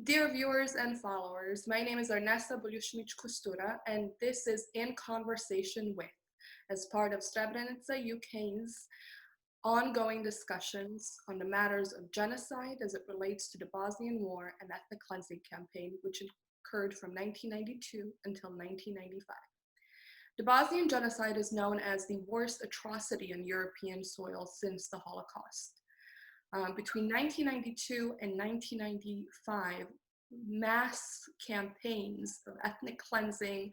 Dear viewers and followers, my name is Ernesto Boljušmić-Kustura, and this is In Conversation With, as part of Srebrenica UK's ongoing discussions on the matters of genocide as it relates to the Bosnian War and ethnic cleansing campaign, which occurred from 1992 until 1995. The Bosnian Genocide is known as the worst atrocity on European soil since the Holocaust. Between 1992 and 1995, mass campaigns of ethnic cleansing,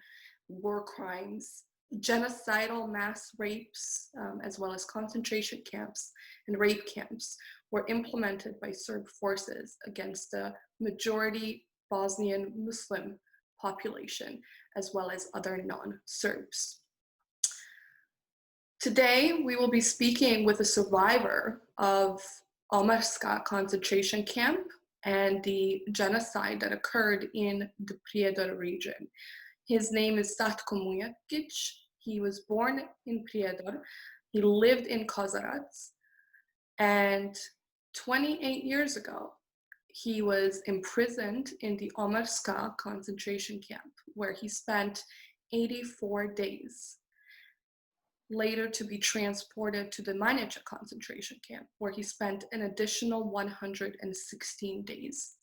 war crimes, genocidal mass rapes, as well as concentration camps and rape camps were implemented by Serb forces against the majority Bosnian Muslim population, as well as other non-Serbs. Today, we will be speaking with a survivor of Omarska concentration camp and the genocide that occurred in the Prijedor region. His name is Satko Mujagić. He was born in Prijedor. He lived in Kozarac. And 28 years ago, he was imprisoned in the Omarska concentration camp, where he spent 84 days. Later to be transported to the Manjača concentration camp, where he spent an additional 116 days.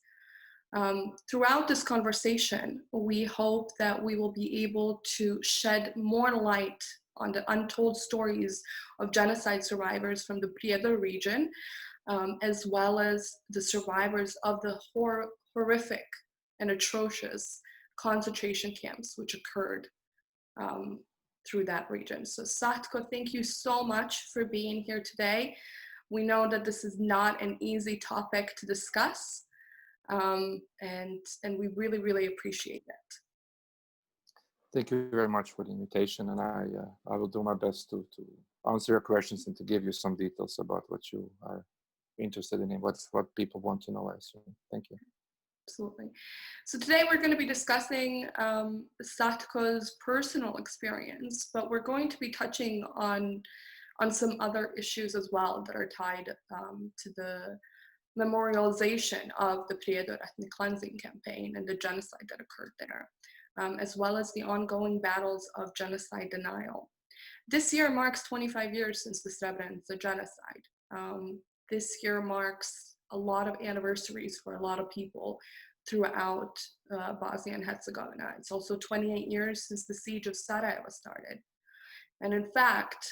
Throughout this conversation, we hope that we will be able to shed more light on the untold stories of genocide survivors from the Prijedor region, as well as the survivors of the horrific and atrocious concentration camps which occurred through that region. So Satko, thank you so much for being here today. We know that this is not an easy topic to discuss, and we really, really appreciate it. Thank you very much for the invitation, and I will do my best to answer your questions and to give you some details about what you are interested in and what people want to know, I assume. Thank you. Absolutely. So today we're going to be discussing Satko's personal experience, but we're going to be touching on some other issues as well that are tied to the memorialization of the Prijedor ethnic cleansing campaign and the genocide that occurred there, as well as the ongoing battles of genocide denial. This year marks 25 years since the Srebrenica genocide. This year marks a lot of anniversaries for a lot of people throughout Bosnia and Herzegovina. It's also 28 years since the siege of Sarajevo started. And in fact,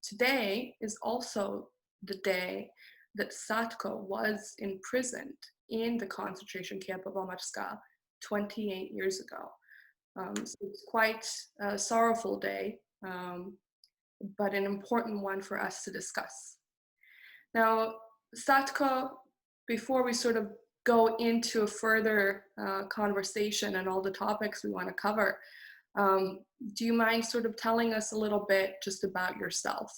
today is also the day that Satko was imprisoned in the concentration camp of Omarska 28 years ago. So it's quite a sorrowful day, but an important one for us to discuss. Now, Satko, before we sort of go into a further conversation and all the topics we want to cover, do you mind sort of telling us a little bit just about yourself?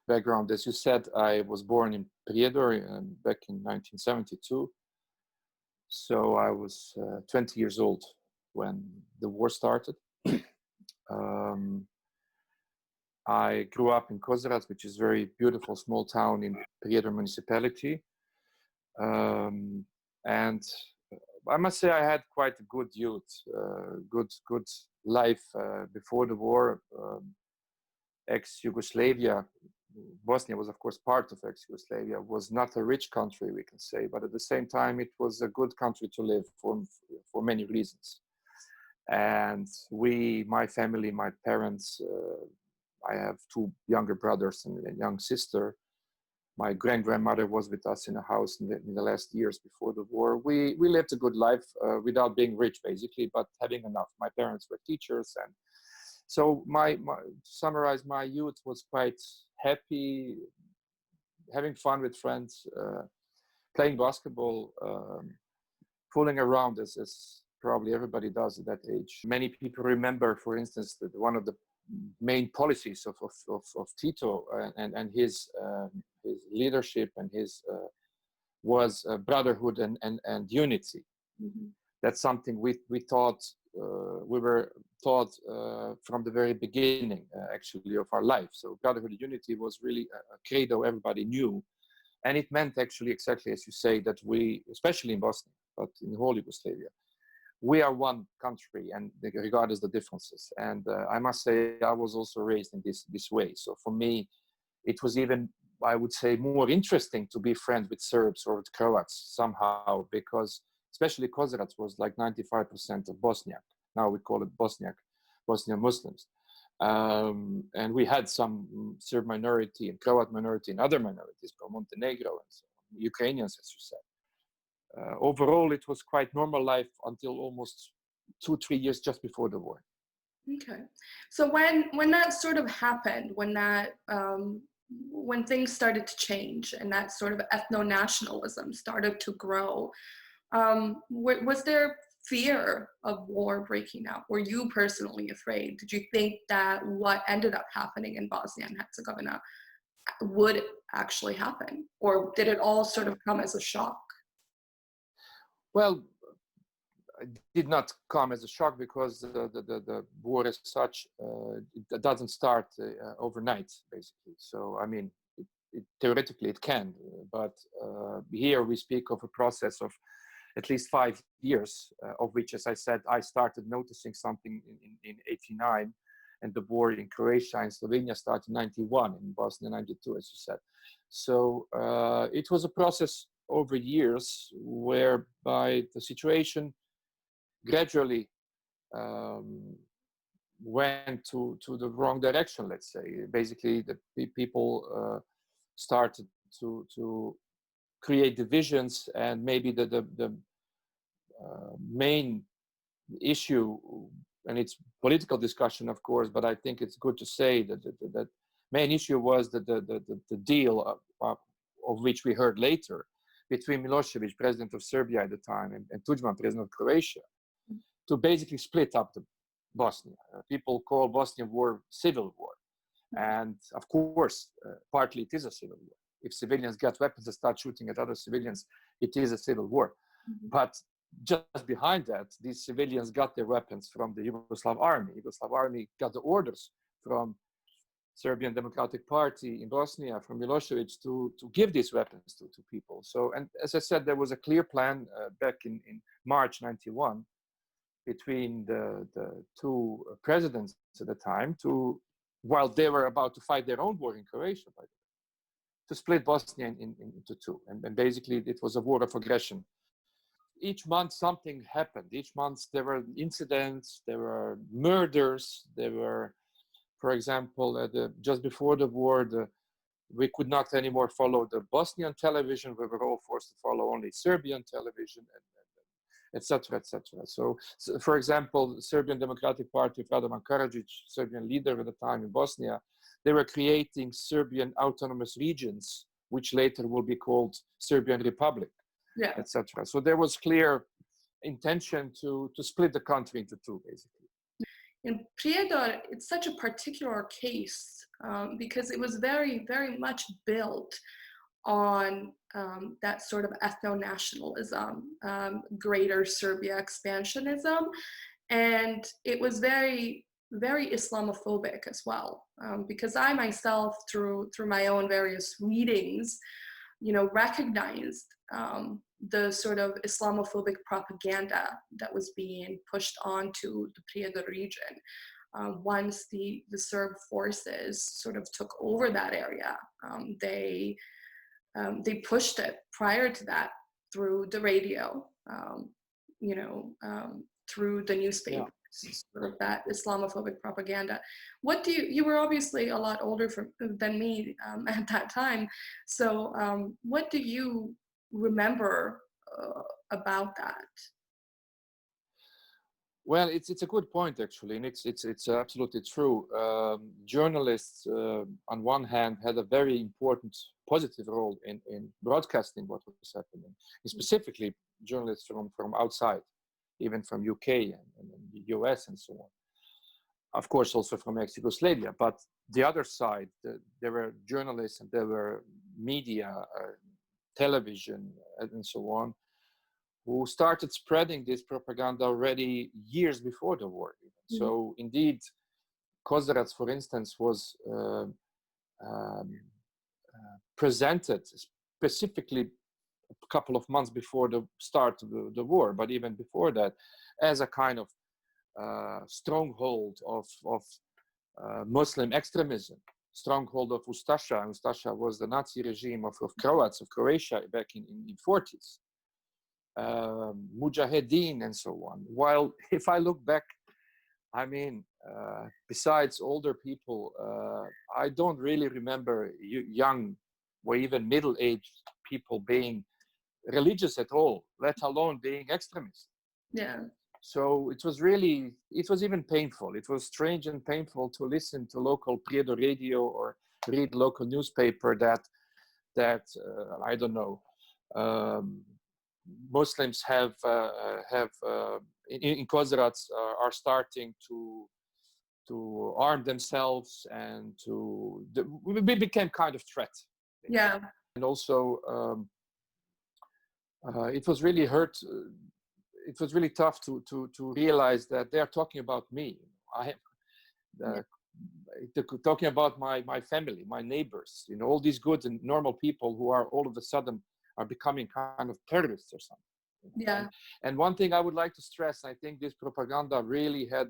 Background, as you said, I was born in Prijedor back in 1972. So I was 20 years old when the war started. I grew up in Kozarac, which is a very beautiful small town in Prijedor municipality. And I must say I had quite a good youth, good life before the war. Ex-Yugoslavia, Bosnia was of course part of ex-Yugoslavia, was not a rich country, we can say, but at the same time it was a good country to live for many reasons. And my family, my parents, I have two younger brothers and a young sister. My grandmother was with us in a house in the last years before the war. We lived a good life without being rich, basically, but having enough. My parents were teachers, and so to summarize, my youth was quite happy, having fun with friends, playing basketball, fooling around as probably everybody does at that age. Many people remember, for instance, that one of the main policies of Tito and his leadership and his was brotherhood and unity. Mm-hmm. That's something we were taught from the very beginning, actually, of our life. So brotherhood and unity was really a credo everybody knew, And it meant actually exactly as you say, that we, especially in Bosnia, but in the whole Yugoslavia, we are one country, and regardless the differences. And I must say, I was also raised in this way. So for me, it was even, I would say, more interesting to be friends with Serbs or with Croats somehow, because especially Kozarac was like 95% of Bosniak. Now we call it Bosnian Muslims. And we had some Serb minority and Croat minority and other minorities from Montenegro and so on, Ukrainians, as you said. Overall, it was quite normal life until almost 2-3 years just before the war. Okay, so when that sort of happened, when things started to change and that sort of ethno-nationalism started to grow, was there fear of war breaking out? Were you personally afraid? Did you think that what ended up happening in Bosnia and Herzegovina would actually happen, or did it all sort of come as a shock? Well, it did not come as a shock because the war as such, it doesn't start overnight, basically. So, I mean, theoretically it can, but here we speak of a process of at least 5 years, of which, as I said, I started noticing something in 89, and the war in Croatia and Slovenia started in 91, in Bosnia 92, as you said. So it was a process over years whereby the situation gradually went to the wrong direction, let's say. Basically, the people started to create divisions, and maybe the main issue, and it's political discussion, of course, but I think it's good to say that the main issue was the deal of which we heard later between Milosevic, president of Serbia at the time, and Tudjman, president of Croatia, to basically split up the Bosnia. People call Bosnian War civil war. And of course, partly it is a civil war. If civilians get weapons and start shooting at other civilians, it is a civil war. But just behind that, these civilians got their weapons from the Yugoslav army. Yugoslav army got the orders from Serbian Democratic Party in Bosnia, from Milosevic, to give these weapons to people. So, and as I said, there was a clear plan back in March 91 between the two presidents at the time, while they were about to fight their own war in Croatia, by the way, to split Bosnia into two. And basically it was a war of aggression. Each month something happened. Each month there were incidents, there were murders, there were, for example, just before the war, we could not anymore follow the Bosnian television. We were all forced to follow only Serbian television, etc., etc. So, for example, the Serbian Democratic Party of Radovan Karadzic, Serbian leader at the time in Bosnia, they were creating Serbian autonomous regions, which later will be called Serbian Republic, etc. So there was clear intention to split the country into two, basically. In Prijedor, it's such a particular case because it was very, very much built on that sort of ethno-nationalism, greater Serbia expansionism, and it was very, very Islamophobic as well. Because I myself, through my own various readings, recognized the sort of Islamophobic propaganda that was being pushed onto the Prijedor region once the Serb forces sort of took over that area. They pushed it prior to that through the radio, through the newspapers, sort of that Islamophobic propaganda. What do you were obviously a lot older than me at that time, so what do you remember about that? Well, it's a good point, actually, and it's absolutely true. Journalists, on one hand, had a very important positive role in broadcasting what was happening, and specifically journalists from outside, even from UK and the US and so on. Of course, also from ex-Yugoslavia. But the other side, there were journalists and there were media, television, and so on, who started spreading this propaganda already years before the war. So indeed, Kozarac, for instance, was presented, specifically a couple of months before the start of the war, but even before that, as a kind of stronghold of Muslim extremism, stronghold of Ustasha. Ustasha was the Nazi regime of Croats, of Croatia back in 40s. Mujahideen and so on. While if I look back, I mean, besides older people, I don't really remember young or even middle-aged people being religious at all, let alone being extremists. Yeah. So it was even painful. It was strange and painful to listen to local Prijedor radio or read local newspaper that I don't know, Muslims have in Kozarac are starting to arm themselves and we became kind of threat. Yeah. And also it was really hurt. It was really tough to realize that they are talking about me. Talking about my family, my neighbors, you know, all these good and normal people who are all of a sudden are becoming kind of terrorists or something. Yeah. And one thing I would like to stress, I think this propaganda really had,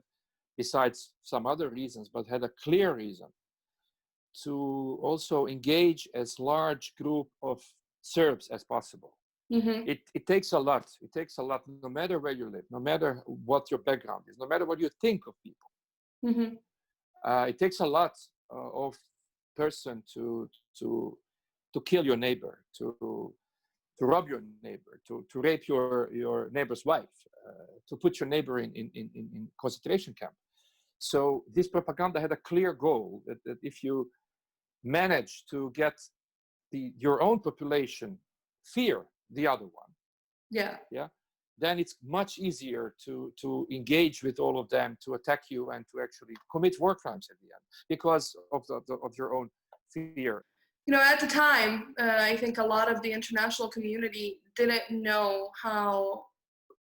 besides some other reasons, but had a clear reason to also engage as large group of Serbs as possible. Mm-hmm. It takes a lot. It takes a lot, no matter where you live, no matter what your background is, no matter what you think of people. Mm-hmm. It takes a lot of person to kill your neighbor, to rob your neighbor, to rape your neighbor's wife, to put your neighbor in concentration camp. So this propaganda had a clear goal that if you manage to get your own population fear the other one, Yeah. then it's much easier to engage with all of them, to attack you and to actually commit war crimes at the end because of your own fear. You know, at the time, I think a lot of the international community didn't know how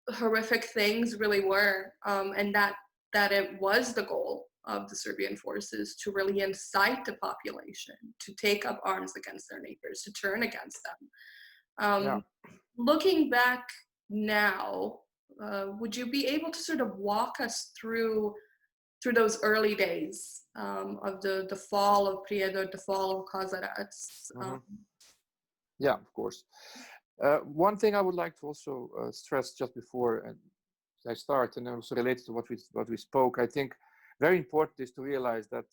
horrific things really were, and that it was the goal of the Serbian forces to really incite the population to take up arms against their neighbors, to turn against them. Looking back now, would you be able to sort of walk us through those early days of the fall of Prijedor, the fall of Kozarac? Yeah, of course. One thing I would like to also stress just before I start, and also related to what we spoke, I think very important is to realize that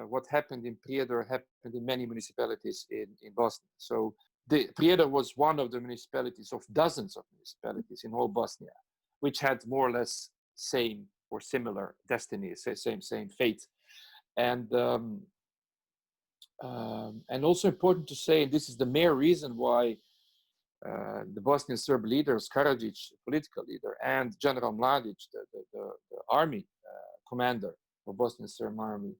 what happened in Prijedor happened in many municipalities in Bosnia. So Prijedor was one of the municipalities of dozens of municipalities in all Bosnia, which had more or less same or similar destinies, same fate. And also important to say, and this is the main reason why the Bosnian Serb leaders, Karadzic, political leader, and General Mladic, the army commander of Bosnian Serb army,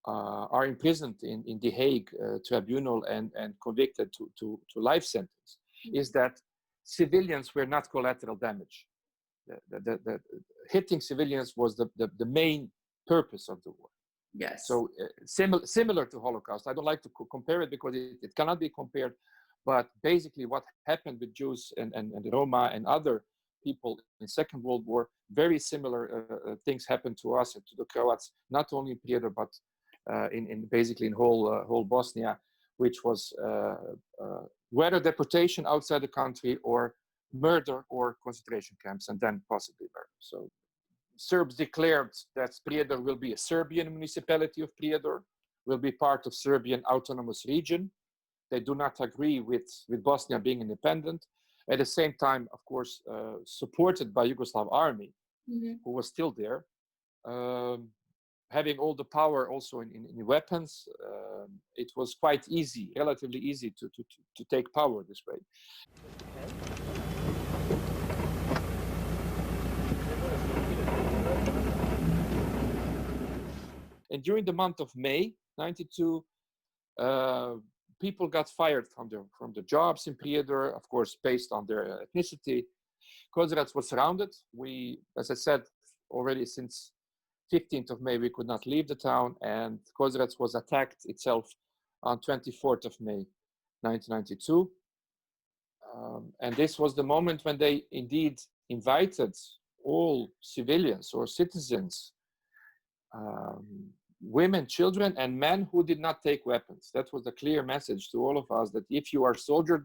are imprisoned in the Hague tribunal and convicted to life sentence, is that civilians were not collateral damage. The hitting civilians was the main purpose of the war. Yes. So similar to Holocaust. I don't like to compare it because it cannot be compared. But basically what happened with Jews and Roma and other people in the Second World War, very similar things happened to us and to the Croats, not only in Prijedor, but in basically in whole Bosnia, which was whether deportation outside the country or murder or concentration camps, and then possibly murder. So Serbs declared that Prijedor will be a Serbian municipality of Prijedor, will be part of Serbian autonomous region. They do not agree with Bosnia being independent. At the same time, of course, supported by Yugoslav army, who was still there, having all the power also in weapons. It was quite easy, relatively easy to take power this way. And during the month of May, 92, people got fired from their jobs in Prijedor, of course, based on their ethnicity. Kozarac was surrounded. We, as I said, already since 15th of May, we could not leave the town, and Kozarac was attacked itself on 24th of May, 1992. And this was the moment when they indeed invited all civilians or citizens, women, children, and men who did not take weapons. That was a clear message to all of us, that if you are a soldier,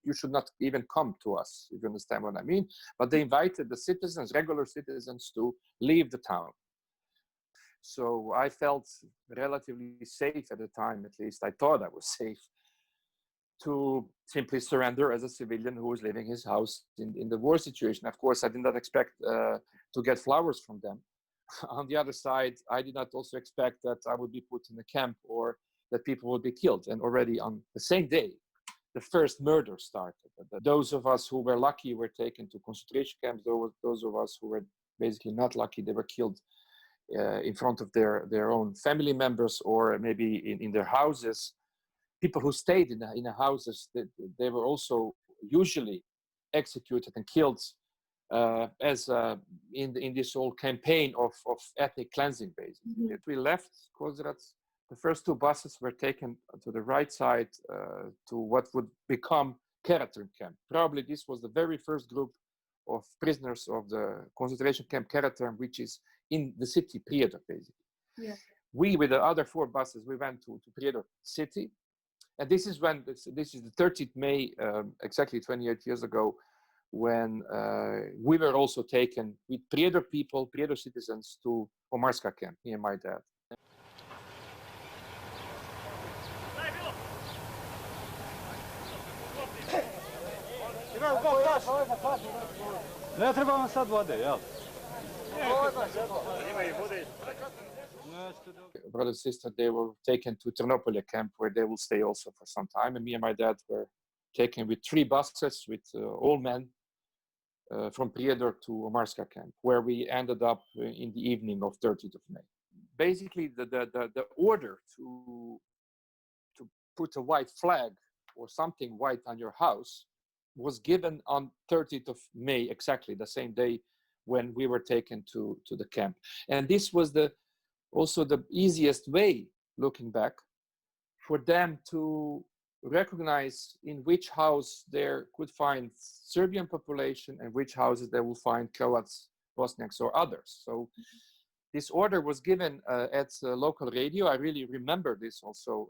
you should not even come to us, if you understand what I mean. But they invited the citizens, regular citizens, to leave the town. So I felt relatively safe at the time, at least. I thought I was safe to simply surrender as a civilian who was leaving his house in the war situation. Of course, I did not expect to get flowers from them. On the other side, I did not also expect that I would be put in a camp or that people would be killed. And already on the same day, the first murder started. Those of us who were lucky were taken to concentration camps. Those of us who were basically not lucky, they were killed in front of their own family members, or maybe in their houses. People who stayed in the houses, they were also usually executed and killed as in this whole campaign of ethnic cleansing, basically. Mm-hmm. We left Kozarac. The first two buses were taken to the right side to what would become Keratyn camp. Probably this was the very first group of prisoners of the concentration camp Keratyn, which is in the city Prijedor, basically. Yeah. We, with the other four buses, we went to Prijedor city. And this is when, this is the 30th May, exactly 28 years ago, when we were also taken with Prijedor people, Prijedor citizens, to Omarska camp, me and my dad. Ne treba vam sad vode, jel? Brothers and sisters, they were taken to Ternopolje camp, where they will stay also for some time. And me and my dad were taken with 3 buses with all men from Prijedor to Omarska camp, where we ended up in the evening of 30th of May. Basically, the order to put a white flag or something white on your house was given on 30th of May, exactly the same day when we were taken to the camp. And this was also the easiest way, looking back, for them to recognize in which house there could find Serbian population and which houses they will find Croats, Bosniaks, or others. So this order was given at local radio. I really remember this also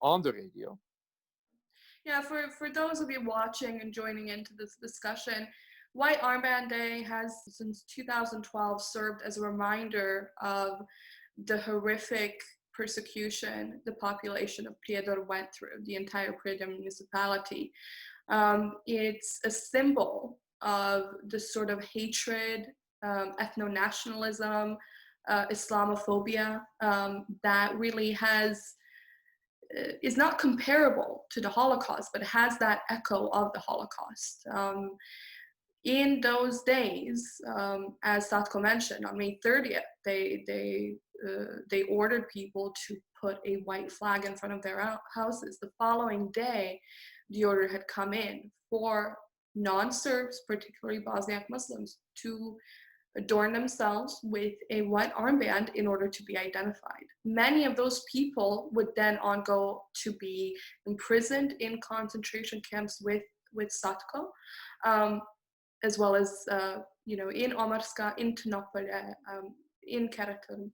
on the radio. Yeah, for those of you watching and joining into this discussion, White Armband Day has, since 2012, served as a reminder of the horrific persecution the population of Prijedor went through, the entire Prijedor municipality. It's a symbol of the sort of hatred, ethno-nationalism, Islamophobia that really is not comparable to the Holocaust, but has that echo of the Holocaust. In those days, as Satko mentioned, on May 30th, they ordered people to put a white flag in front of their houses. The following day, the order had come in for non-Serbs, particularly Bosniak Muslims, to adorn themselves with a white armband in order to be identified. Many of those people would then go to be imprisoned in concentration camps with Satko, as well as in Omarska, in Ternopolje, in Keratyn.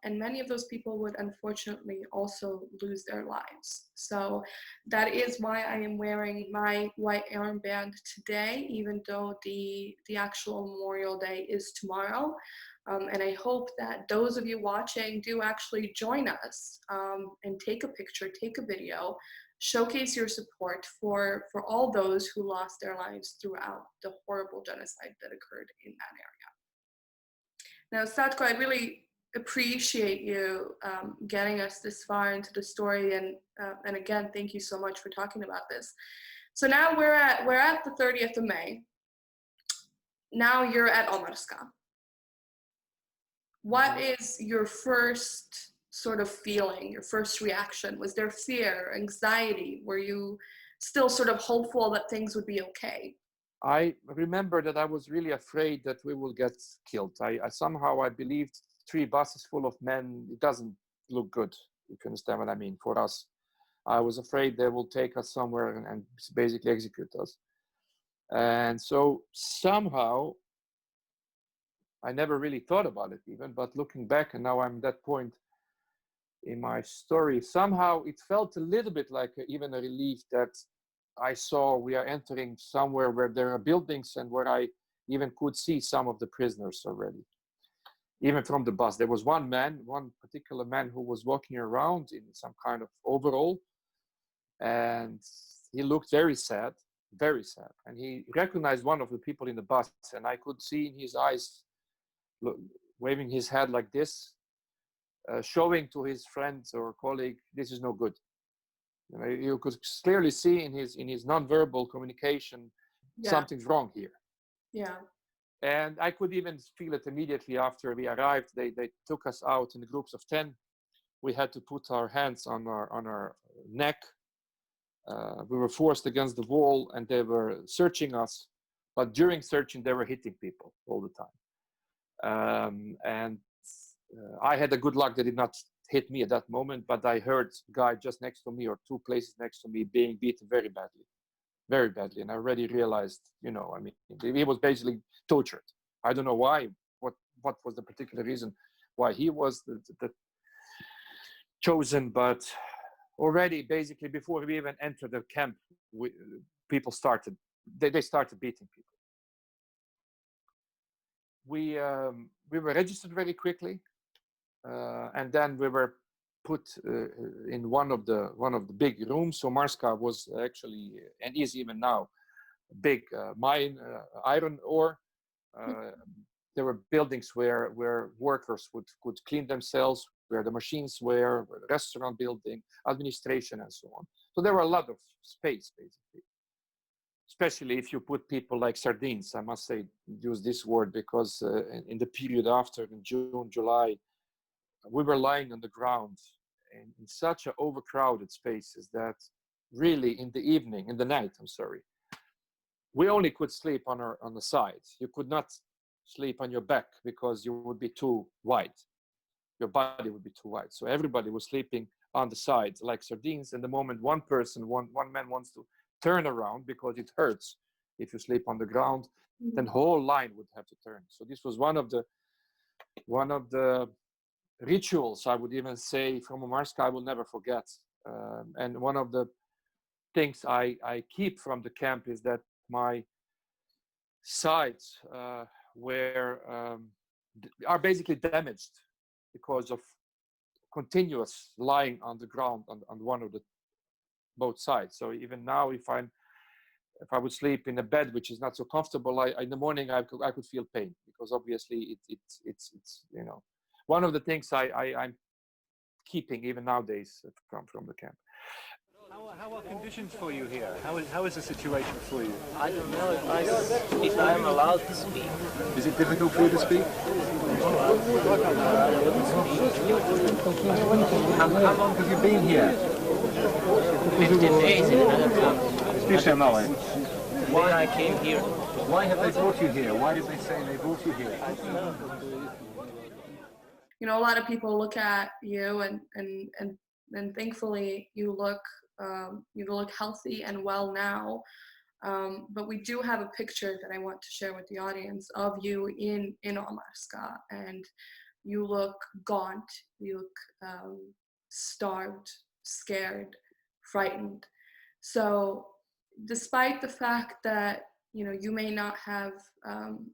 And many of those people would unfortunately also lose their lives. So that is why I am wearing my white armband today, even though the actual Memorial Day is tomorrow. And I hope that those of you watching do actually join us and take a picture, take a video, showcase your support for all those who lost their lives throughout the horrible genocide that occurred in that area. Now, Satko, I really appreciate you getting us this far into the story, and again, thank you so much for talking about this. So now we're at the 30th of May. Now you're at Omarska. What is your first sort of feeling, your first reaction? Was there fear, anxiety? Were you still sort of hopeful that things would be okay? I remember that I was really afraid that we will get killed. I somehow believed 3 buses full of men, it doesn't look good, if you understand what I mean, for us. I was afraid they will take us somewhere and basically execute us. And so somehow, I never really thought about it even, but looking back, and now I'm at that point in my story, somehow it felt a little bit like even a relief that I saw we are entering somewhere where there are buildings and where I even could see some of the prisoners already. Even from the bus, there was one particular man who was walking around in some kind of overall, and he looked very sad, and he recognized one of the people in the bus, and I could see in his eyes, waving his head like this, showing to his friend or colleague, this is no good. You could clearly see in his nonverbal communication, something's wrong here. Yeah. And I could even feel it immediately after we arrived. They took us out in groups of 10. We had to put our hands on our neck. We were forced against the wall, and they were searching us. But during searching, they were hitting people all the time. And I had the good luck they did not hit me at that moment, but I heard a guy just next to me or two places next to me being beaten very badly. Very badly, and I already realized, I mean, he was basically tortured. I don't know why, what was the particular reason why he was the chosen, but already basically before we even entered the camp, people started, they started beating people. We were registered very quickly, and then we were put in one of the big rooms. So Omarska was actually, and is even now, big mine, iron ore. There were buildings where workers could clean themselves, where the machines were the restaurant building, administration, and so on. So there were a lot of space, basically. Especially if you put people like sardines, I must say, use this word, because in the period after, in June, July, we were lying on the ground in such overcrowded spaces that really in the night, we only could sleep on the sides. You could not sleep on your back because you would be too wide. Your body would be too wide. So everybody was sleeping on the sides like sardines. And the moment one man wants to turn around because it hurts if you sleep on the ground, then the whole line would have to turn. So this was one of the rituals, I would even say, from Omarska I will never forget. And one of the things I keep from the camp is that my sides are basically damaged because of continuous lying on the ground on one of the both sides. So even now, if I would sleep in a bed which is not so comfortable, in the morning I could feel pain, because obviously it's one of the things I'm keeping even nowadays from the camp. How are conditions for you here? How is the situation for you? I don't know if I'm allowed to speak. Is it difficult for you to speak? How long have you been here? 15 days in another camp. Why I came here? Why have they brought you here? Why did they say they brought you here? A lot of people look at you and thankfully you look healthy and well now. But we do have a picture that I want to share with the audience of you in Omarska, and you look gaunt, you look starved, scared, frightened. So despite the fact that you may not have,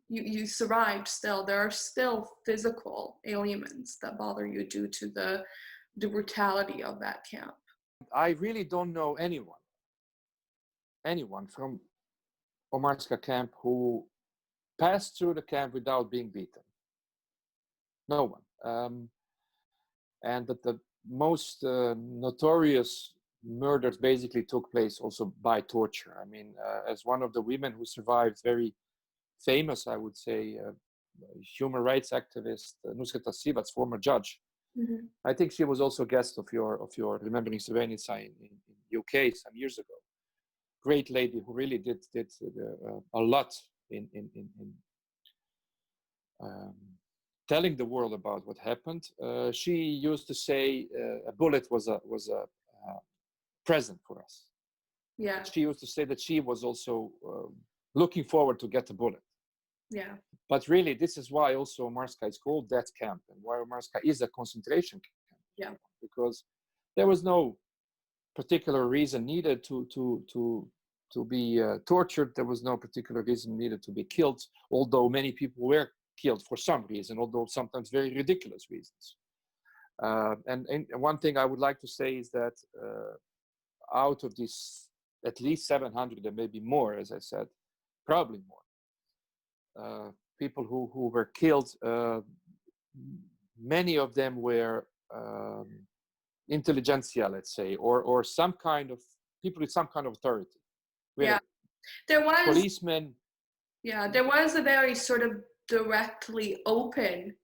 you survived still, there are still physical ailments that bother you due to the brutality of that camp. I really don't know anyone from Omarska camp who passed through the camp without being beaten. No one. And that the most notorious murders basically took place also by torture. I mean, as one of the women who survived, very famous, I would say, human rights activist, Nusreta Sivac, former judge. Mm-hmm. I think she was also a guest of your Remembering Srebrenica in UK some years ago. Great lady who really did a lot in telling the world about what happened. She used to say a bullet was a present for us. Yeah. She used to say that she was also looking forward to get a bullet. Yeah. But really, this is why also Omarska is called that camp, and why Omarska is a concentration camp. Yeah. Because there was no particular reason needed to be tortured. There was no particular reason needed to be killed, although many people were killed for some reason, although sometimes very ridiculous reasons. And one thing I would like to say is that out of these at least 700, and maybe more, as I said, probably more, people who were killed, many of them were intelligentsia, let's say, or some kind of people with some kind of authority. Yeah, there was policemen. Yeah, there was a very sort of directly open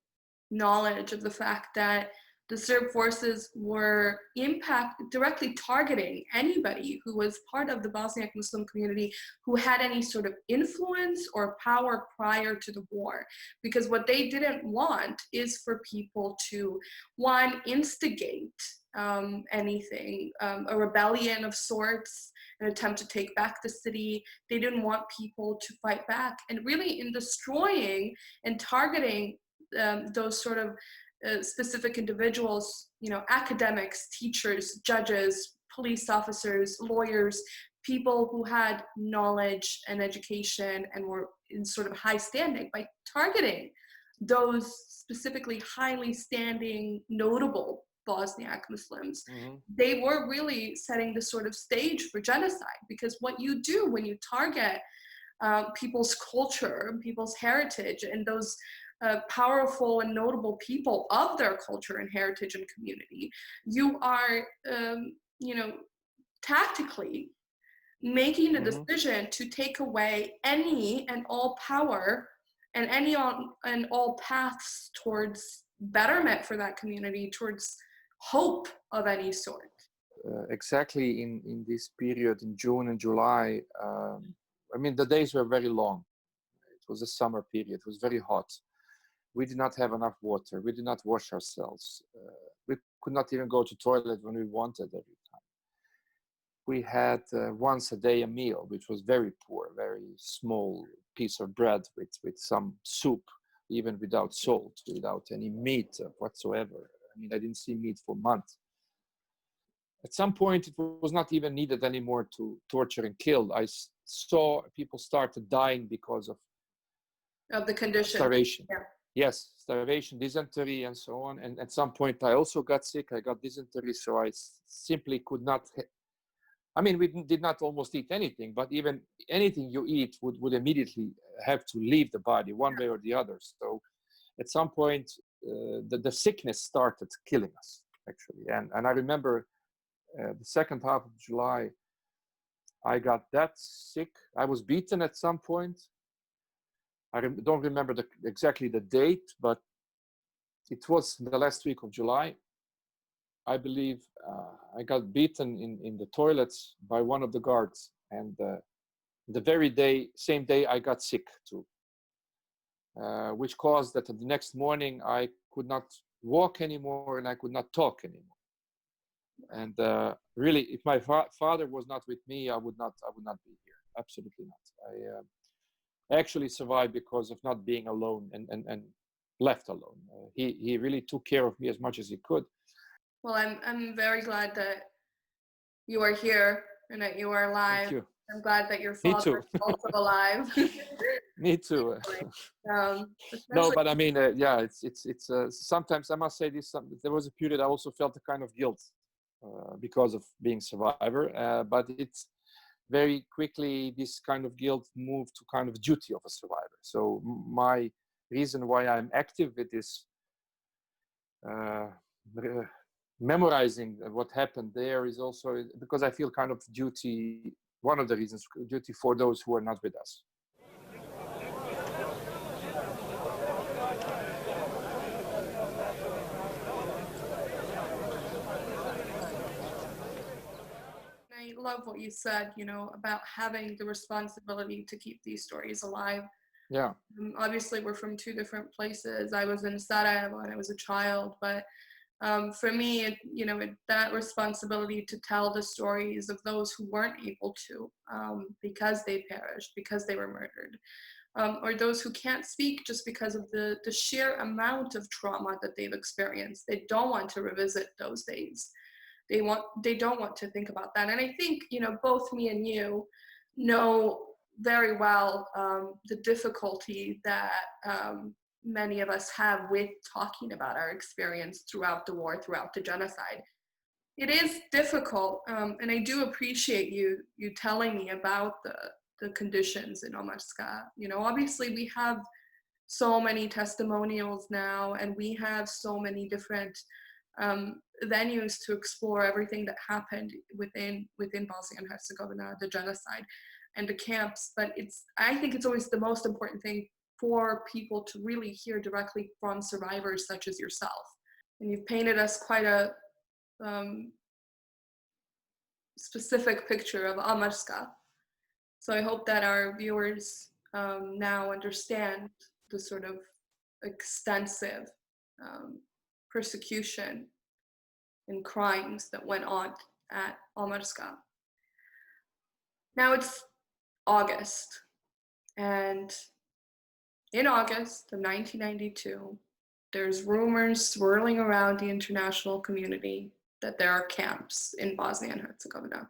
knowledge of the fact that the Serb forces were directly targeting anybody who was part of the Bosniak Muslim community who had any sort of influence or power prior to the war. Because what they didn't want is for people to, one, instigate anything, a rebellion of sorts, an attempt to take back the city. They didn't want people to fight back. And really in destroying and targeting those sort of specific individuals, academics, teachers, judges, police officers, lawyers, people who had knowledge and education and were in sort of high standing, by targeting those specifically highly standing, notable Bosniak Muslims, they were really setting the sort of stage for genocide. Because what you do when you target people's culture, people's heritage, and those powerful and notable people of their culture and heritage and community, you are, tactically making the decision to take away any and all power and any and all paths towards betterment for that community, towards hope of any sort. Exactly in this period, in June and July, the days were very long. It was a summer period. It was very hot. We did not have enough water. We did not wash ourselves. We could not even go to toilet when we wanted every time. We had once a day a meal, which was very poor, very small piece of bread with some soup, even without salt, without any meat whatsoever. I didn't see meat for months. At some point, it was not even needed anymore to torture and kill. I saw people started dying because of the condition. Starvation. Yeah. Yes, starvation, dysentery, and so on. And at some point, I also got sick. I got dysentery, so I simply could not. We did not almost eat anything, but even anything you eat would immediately have to leave the body one way or the other. So at some point, the sickness started killing us, actually. And I remember the second half of July, I got that sick. I was beaten at some point. I don't remember exactly the date, but it was in the last week of July. I believe I got beaten in the toilets by one of the guards. And the same day, I got sick too, which caused that the next morning I could not walk anymore and I could not talk anymore. And really, if my father was not with me, I would not be here. Absolutely not. I actually survived because of not being alone and left alone. He really took care of me as much as he could. Well, I'm very glad that you are here and that you are alive. Thank you. I'm glad that your father is also alive. Me too. No, but it's sometimes I must say this. There was a period I also felt a kind of guilt because of being survivor, but it's very quickly this kind of guilt moved to kind of duty of a survivor. So my reason why I'm active with this memorizing what happened there is also because I feel kind of duty, one of the reasons, duty for those who are not with us. I love what you said, about having the responsibility to keep these stories alive. Yeah. Obviously, we're from two different places. I was in Sarajevo when I was a child, but For me, that responsibility to tell the stories of those who weren't able to because they perished, because they were murdered, or those who can't speak just because of the sheer amount of trauma that they've experienced. They don't want to revisit those days. They don't want to think about that. And I think, both me and you know very well the difficulty that many of us have with talking about our experience throughout the war, throughout the genocide. It is difficult, and I do appreciate you telling me about the conditions in Omarska. Obviously we have so many testimonials now, and we have so many different venues to explore everything that happened within Bosnia and Herzegovina, the genocide and the camps. But I think it's always the most important thing for people to really hear directly from survivors such as yourself. And you've painted us quite a specific picture of Omarska. So I hope that our viewers now understand the sort of extensive persecution and crimes that went on at Omarska. Now it's August, and in August of 1992, there's rumors swirling around the international community that there are camps in Bosnia and Herzegovina,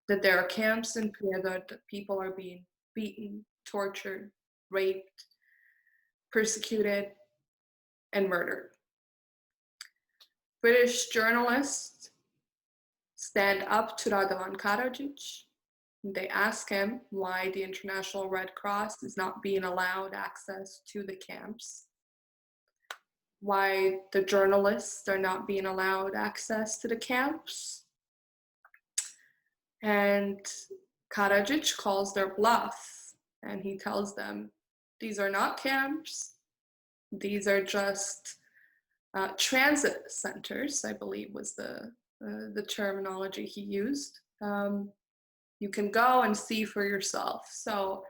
that there are camps in Prijedor, that people are being beaten, tortured, raped, persecuted, and murdered. British journalists stand up to Radovan Karadzic. They ask him why the International Red Cross is not being allowed access to the camps, why the journalists are not being allowed access to the camps. And Karadzic calls their bluff, and he tells them, these are not camps, these are just transit centers, I believe was the terminology he used. You can go and see for yourself. So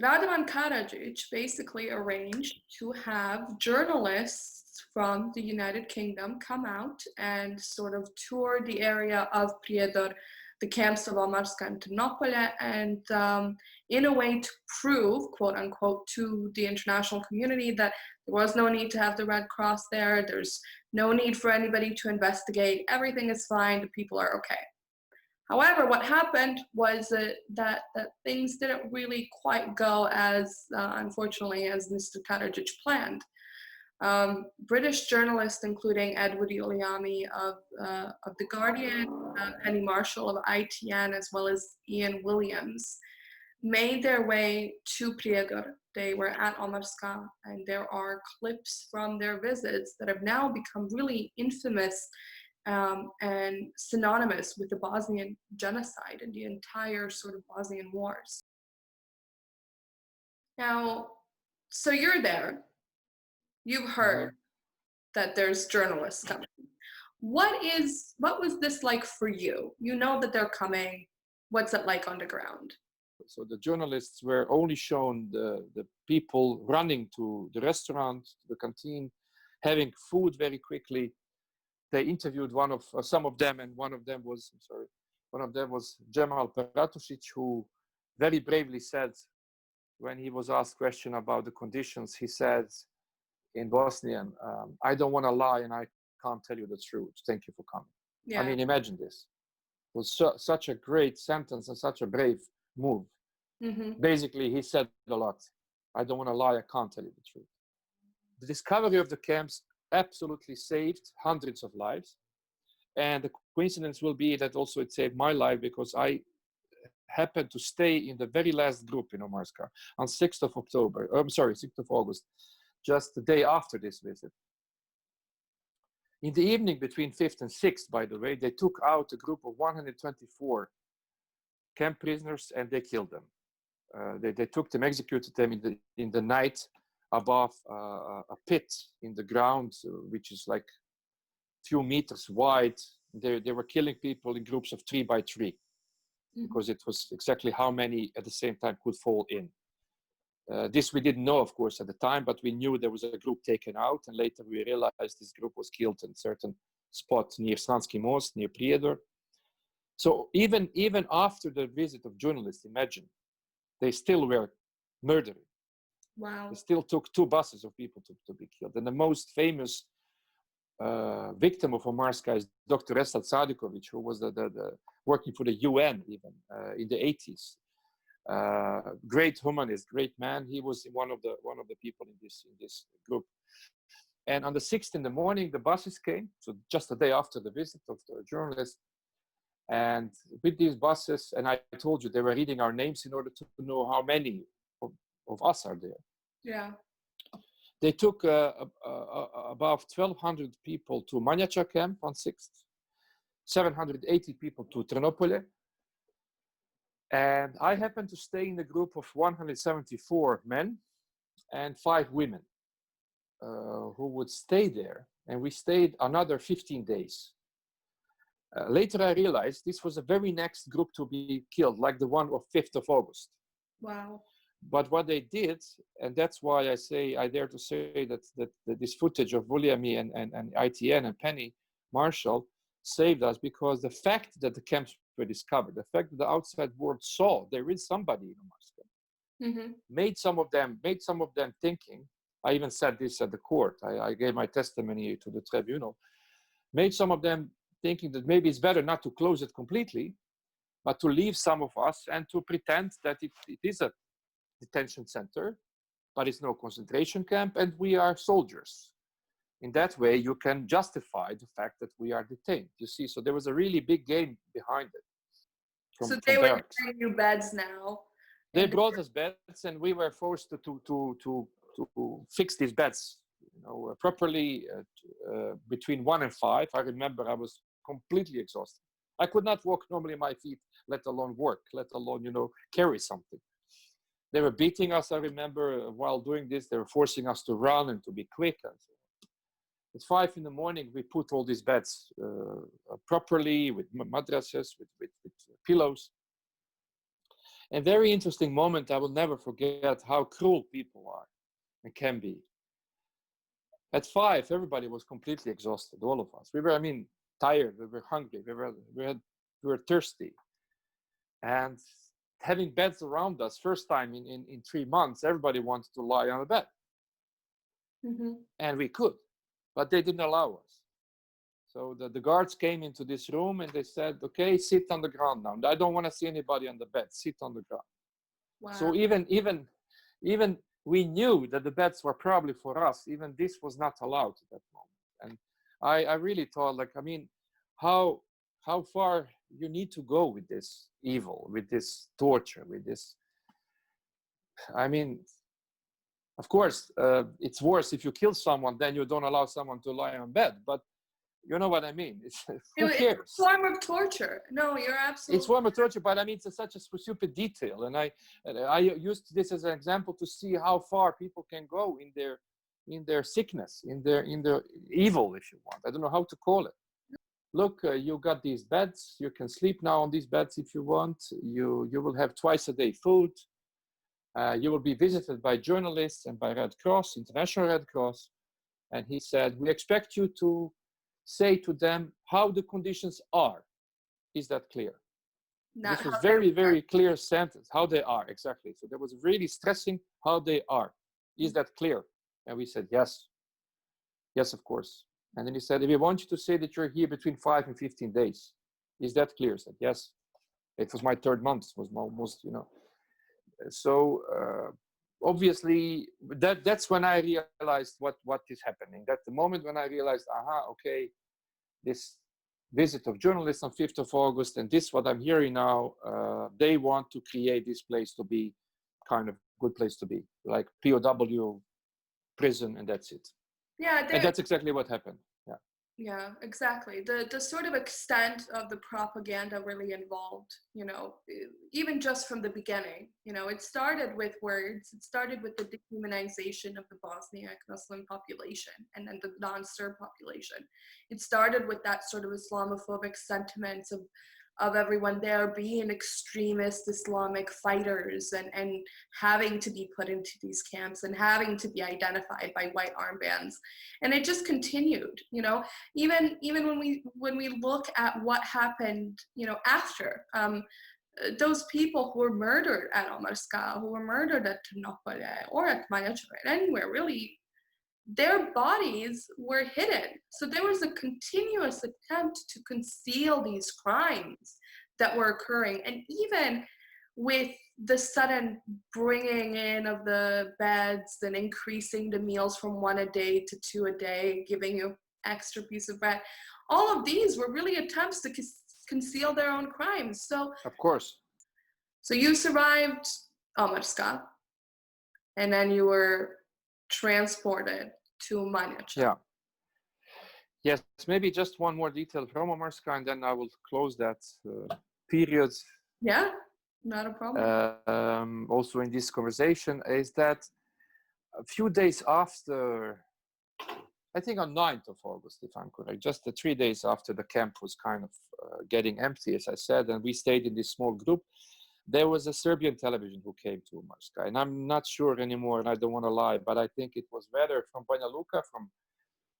Radovan Karadzic basically arranged to have journalists from the United Kingdom come out and sort of tour the area of Prijedor, the camps of Omarska and Ternopolje, and in a way to prove, quote unquote, to the international community that there was no need to have the Red Cross there, there's no need for anybody to investigate, everything is fine, the people are okay. However, what happened was that things didn't really quite go as, unfortunately, as Mr. Karadzic planned. British journalists, including Edward Uliami of The Guardian, Penny Marshall of ITN, as well as Ian Williams, made their way to Prijedor. They were at Omarska, and there are clips from their visits that have now become really infamous and synonymous with the Bosnian genocide and the entire sort of Bosnian wars. Now, so you're there. You've heard that there's journalists coming. What was this like for you? You know that they're coming. What's it like on the ground? So the journalists were only shown the people running to the restaurant, the canteen, having food very quickly. They interviewed some of them, and one of them was Cemal Peratušić, who very bravely said, when he was asked a question about the conditions, he said in Bosnian, I don't want to lie and I can't tell you the truth. Thank you for coming. Yeah. I mean, imagine this. It was such a great sentence and such a brave move. Mm-hmm. Basically, he said a lot. I don't want to lie, I can't tell you the truth. The discovery of the camps absolutely saved hundreds of lives. And the coincidence will be that also it saved my life, because I happened to stay in the very last group in Omarska on 6th of August, just the day after this visit. In the evening between 5th and 6th, by the way, they took out a group of 124 camp prisoners and they killed them. They took them, executed them in the night above a pit in the ground, which is like a few meters wide. They were killing people in groups of 3 by 3, because it was exactly how many at the same time could fall in. This we didn't know, of course, at the time, but we knew there was a group taken out, and later we realized this group was killed in certain spot near Slanski Most, near Prijedor. So even after the visit of journalists, imagine, they still were murdering. Wow. They still took 2 buses of people to be killed. And the most famous victim of Omarska is Dr. Esad Sadikovic, who was the working for the UN even in the 80s. Great humanist, great man. He was one of the people in this group. And on the 6th in the morning, the buses came. So just a day after the visit of the journalists. And with these buses, and I told you they were reading our names in order to know how many of us are there. Yeah. They took about 1,200 people to Manjača camp on 6th, 780 people to Ternopolje. And I happened to stay in a group of 174 men and 5 women who would stay there. And we stayed another 15 days. Later, I realized this was the very next group to be killed, like the one of 5th of August. Wow. But what they did, and that's why I dare to say that this footage of Vuljami and ITN and Penny Marshall saved us, because the fact that the camps were discovered, the fact that the outside world saw there is somebody in Omarska, made some of them thinking. I even said this at the court. I gave my testimony to the tribunal. Made some of them thinking that maybe it's better not to close it completely, but to leave some of us and to pretend that it is a detention center, but it's no concentration camp, and we are soldiers. In that way, you can justify the fact that we are detained. You see, so there was a really big game behind it. So they were giving you beds now. They brought us beds, and we were forced to fix these beds, properly between 1 and 5. I remember I was completely exhausted. I could not walk normally on my feet, let alone work, let alone carry something. They were beating us, I remember, while doing this. They were forcing us to run and to be quick. And so at 5 in the morning, we put all these beds properly with mattresses, with pillows. A very interesting moment. I will never forget how cruel people are and can be. At 5, everybody was completely exhausted, all of us. We were, tired. We were hungry. We were thirsty. And having beds around us, first time in 3 months, everybody wanted to lie on a bed. And we could, but they didn't allow us. So the guards came into this room and they said, okay, sit on the ground now. I don't want to see anybody on the bed. Sit on the ground. Wow. So even we knew that the beds were probably for us. Even this was not allowed at that moment. And I really thought, how far you need to go with this evil, with this torture, with this. Of course, it's worse if you kill someone, then you don't allow someone to lie on bed. But you know what I mean? Who cares? It's a form of torture. No, you're absolutely. It's a form of torture, but it's such a stupid detail. And I used this as an example to see how far people can go in their sickness, in their evil, if you want. I don't know how to call it. Look, you got these beds. You can sleep now on these beds if you want. You will have twice a day food. You will be visited by journalists and by Red Cross, International Red Cross. And he said, we expect you to say to them how the conditions are. Is that clear? This was very, very clear sentence, how they are, exactly. So there was really stressing how they are. Is that clear? And we said, yes. Yes, of course. And then he said, we want you to say that you're here between 5 and 15 days. Is that clear? I said, yes. It was my 3rd month, was almost, So obviously, that's when I realized what is happening. That's the moment when I realized, okay, this visit of journalists on 5th of August, and this what I'm hearing now, they want to create this place to be kind of good place to be, like POW prison, and that's it. Yeah, and that's exactly what happened. Yeah, exactly. The sort of extent of the propaganda really involved, even just from the beginning. It started with words. It started with the dehumanization of the Bosniak Muslim population and then the non-Serb population. It started with that sort of Islamophobic sentiments of everyone there being extremist Islamic fighters and having to be put into these camps and having to be identified by white armbands. And it just continued, you know, even when we look at what happened, you know, after, those people who were murdered at Omarska, who were murdered at Ternopolje or at Manjača, anywhere really, their bodies were hidden. So there was a continuous attempt to conceal these crimes that were occurring. And even with the sudden bringing in of the beds and increasing the meals from 1 a day to 2 a day, giving you extra piece of bread, all of these were really attempts to conceal their own crimes. So, Of course. so you survived Omarska, and then you were transported to Manjača. Yeah. Yes, maybe just one more detail from Omarska, and then I will close that period. Yeah, not a problem. Also in this conversation is that a few days after, I think on 9th of August, if I'm correct, just the 3 days after the camp was kind of getting empty, as I said, and we stayed in this small group, there was a Serbian television who came to Omarska, and I'm not sure anymore, and I don't want to lie, but I think it was whether from Banja Luka, from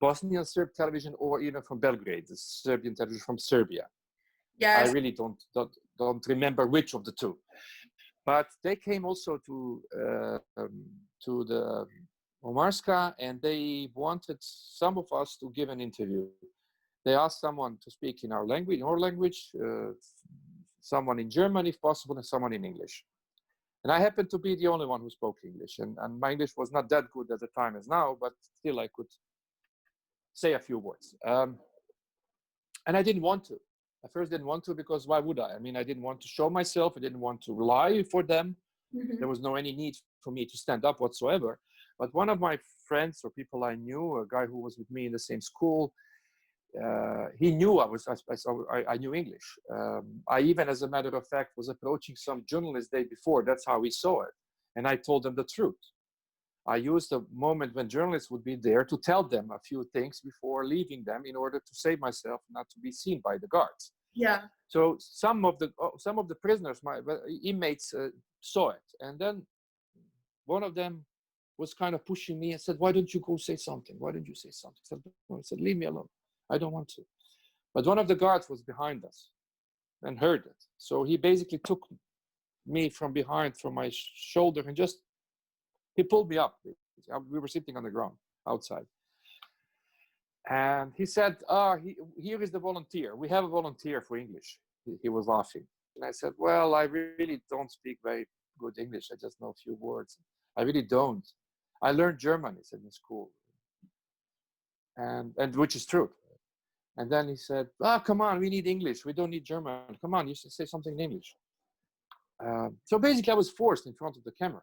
Bosnian Serb television, or even from Belgrade, the Serbian television from Serbia. Yes. I really don't remember which of the two, but they came also to the Omarska, and they wanted some of us to give an interview. They asked someone to speak in our language, someone in German if possible, and someone in English. And I happened to be the only one who spoke English, and my English was not that good at the time as now, but still I could say a few words. And I didn't want to. I first didn't want to, because why would I? I mean, I didn't want to show myself. I didn't want to lie for them. Mm-hmm. There was no any need for me to stand up whatsoever. But one of my friends or people I knew, a guy who was with me in the same school, he knew I knew English. I even, as a matter of fact, was approaching some journalists the day before. That's how we saw it. And I told them the truth. I used the moment when journalists would be there to tell them a few things before leaving them, in order to save myself not to be seen by the guards. Yeah. So some of the prisoners, my inmates, saw it, and then one of them was kind of pushing me and said, "Why don't you go say something? Why don't you say something?" I said, "Leave me alone. I don't want to." But one of the guards was behind us and heard it. So he basically took me from behind, from my shoulder, and he pulled me up. We were sitting on the ground outside. And he said, here is the volunteer. We have a volunteer for English. He was laughing. And I said, well, I really don't speak very good English. I just know a few words. I really don't. I learned German, he said, in school. And which is true. And then he said, come on, we need English. We don't need German. Come on, you should say something in English. So basically, I was forced in front of the camera.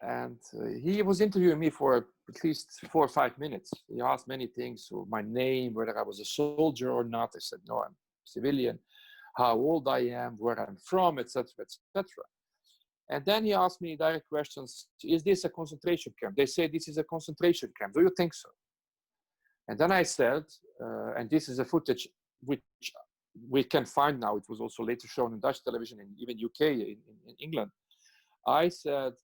And he was interviewing me for at least 4 or 5 minutes. He asked many things, so my name, whether I was a soldier or not. I said, no, I'm civilian, how old I am, where I'm from, etc., etc. And then he asked me direct questions. Is this a concentration camp? They say this is a concentration camp. Do you think so? And then I said, and this is a footage which we can find now. It was also later shown in Dutch television and even UK, in England. I said,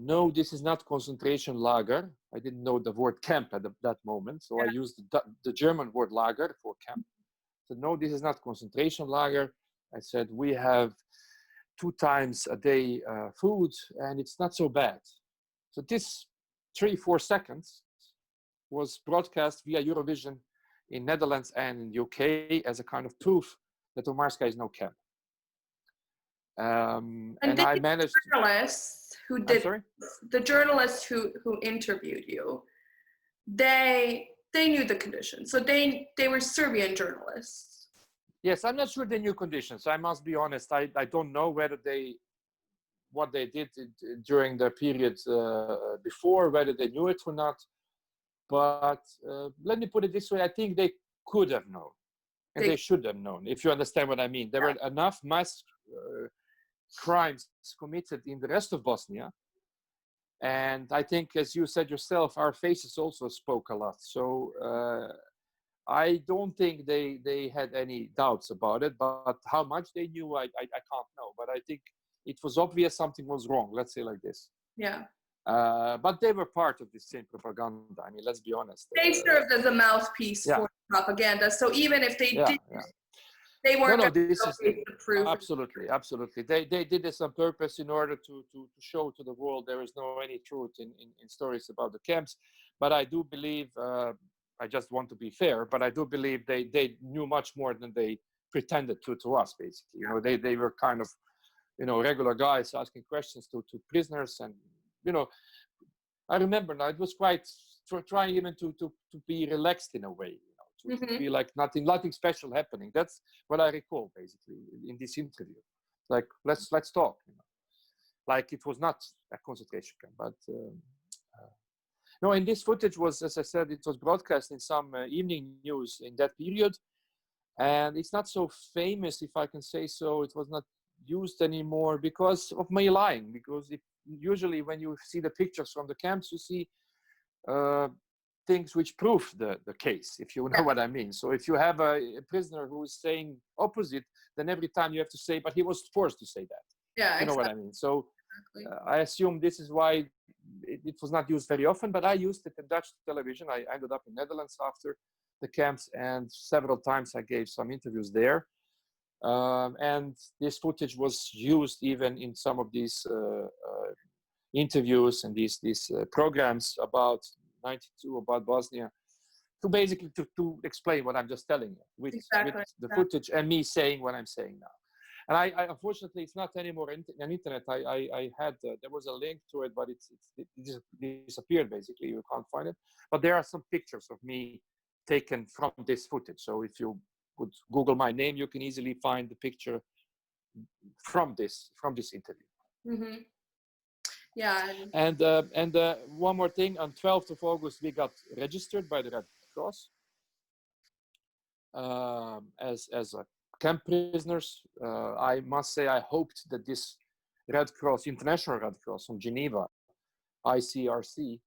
no, this is not concentration lager. I didn't know the word camp at that moment, so I used the German word lager for camp. I said, no, this is not concentration lager. I said, we have 2 times a day food, and it's not so bad. So this 3-4 seconds was broadcast via Eurovision in Netherlands and in UK as a kind of proof that Omarska is no camp. And I managed. Journalists who did the journalists who interviewed you, they knew the conditions. So they were Serbian journalists. Yes, I'm not sure they knew conditions. I must be honest. I don't know whether what they did during the period before, whether they knew it or not. But let me put it this way: I think they could have known, and they should have known. If you understand what I mean, there were enough mass crimes committed in the rest of Bosnia, and I think, as you said yourself, our faces also spoke a lot. So I don't think they had any doubts about it, but how much they knew, I can't know. But I think it was obvious something was wrong. Let's say like this. Yeah. But they were part of the same propaganda. I mean, let's be honest. They served as a mouthpiece Yeah. for propaganda. So even if they did, they No, weren't no, going this to is prove. absolutely, absolutely. They did this on purpose in order to show to the world there is no any truth in stories about the camps. But I do believe, I just want to be fair, but I do believe they knew much more than they pretended to us, basically. You know, they were kind of, you know, regular guys asking questions to prisoners. And, you know, I remember now it was quite trying even to be relaxed in a way, you know, to be like nothing special happening. That's what I recall basically in this interview. Like, let's talk, you know, like it was not a concentration camp. But no, and this footage was, as I said, it was broadcast in some evening news in that period, and it's not so famous, if I can say so. It was not used anymore because of my lying. Because usually when you see the pictures from the camps, you see things which prove the case, if you know what I mean. So if you have a prisoner who is saying opposite, then every time you have to say, but he was forced to say that. Yeah, you know what I mean. So I assume this is why it was not used very often, but I used it in Dutch television. I ended up in Netherlands after the camps, and several times I gave some interviews there. And this footage was used even in some of these interviews and these programs about 92, about Bosnia, to basically to explain what I'm just telling you with the footage and me saying what I'm saying now. And I unfortunately, it's not anymore on internet. I had, there was a link to it, but it disappeared basically. You can't find it. But there are some pictures of me taken from this footage. So if you would Google my name, you can easily find the picture from this interview. Yeah. And one more thing, on 12th of August, we got registered by the Red Cross as a camp prisoners. I must say, I hoped that this Red Cross, International Red Cross from Geneva, ICRC,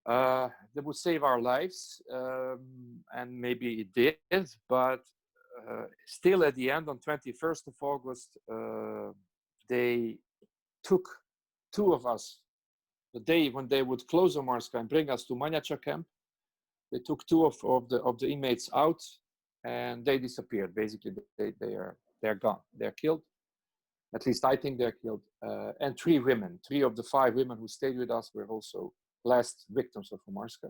that would save our lives, and maybe it did, but still at the end, on 21st of August, they took two of us, the day when they would close Omarska and bring us to Manjača camp. They took two of the inmates out, and they disappeared. Basically, they're gone. They're killed. At least I think they're killed. And three of the five women who stayed with us were also last victims of Omarska.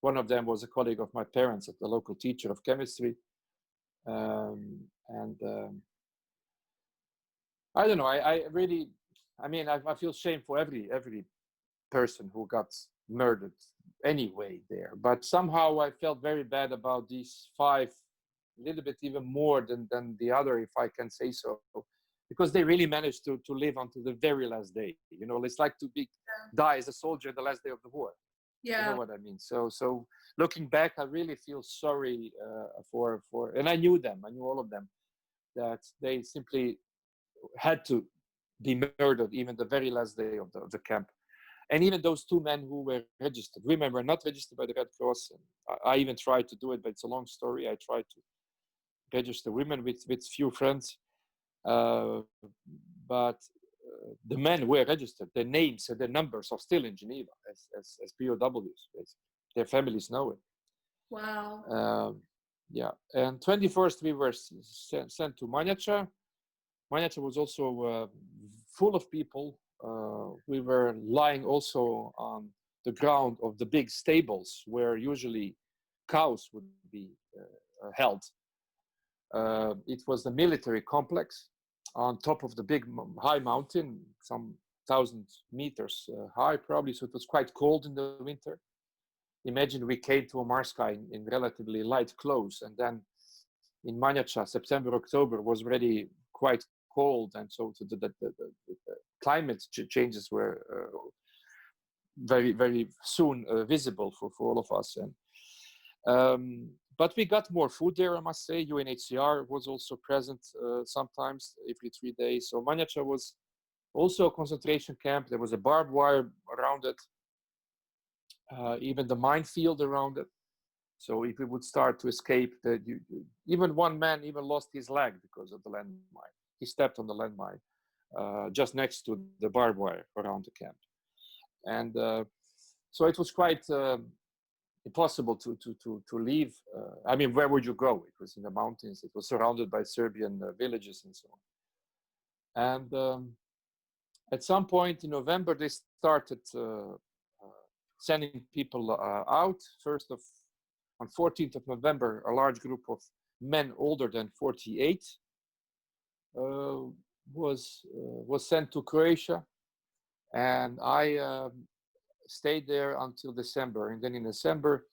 One of them was a colleague of my parents, at the local teacher of chemistry. I don't know. I really, I mean, I feel shame for every person who got murdered anyway there. But somehow I felt very bad about these five, a little bit even more than the other, if I can say so, because they really managed to live until the very last day. You know, it's like to die as a soldier the last day of the war. Yeah. You know what I mean? So looking back, I really feel sorry for, and I knew all of them, that they simply had to be murdered even the very last day of the camp. And even those two men who were registered, women were not registered by the Red Cross. And I even tried to do it, but it's a long story. I tried to register women with few friends, but the men were registered. Their names and their numbers are still in Geneva as POWs. Basically. Their families know it. Wow. Yeah. And 21st, we were sent to Manjača. Manjača was also full of people. We were lying also on the ground of the big stables where usually cows would be held. It was the military complex on top of the big high mountain, some 1,000 meters high probably, so it was quite cold in the winter. Imagine we came to Omarska in relatively light clothes, and then in Manjača, September, October was already quite cold, and so the climate changes were very, very soon visible for all of us. And but we got more food there, I must say. UNHCR was also present sometimes every 3 days. So Manjača was also a concentration camp. There was a barbed wire around it, even the minefield around it. So if we would start to escape, even one man even lost his leg because of the landmine. He stepped on the landmine just next to the barbed wire around the camp. And so it was quite impossible to leave. I mean, where would you go? It was in the mountains. It was surrounded by Serbian villages and so on. And at some point in November, they started sending people out. On 14th of November, a large group of men older than 48 was sent to Croatia, and I stayed there until December. And then in December,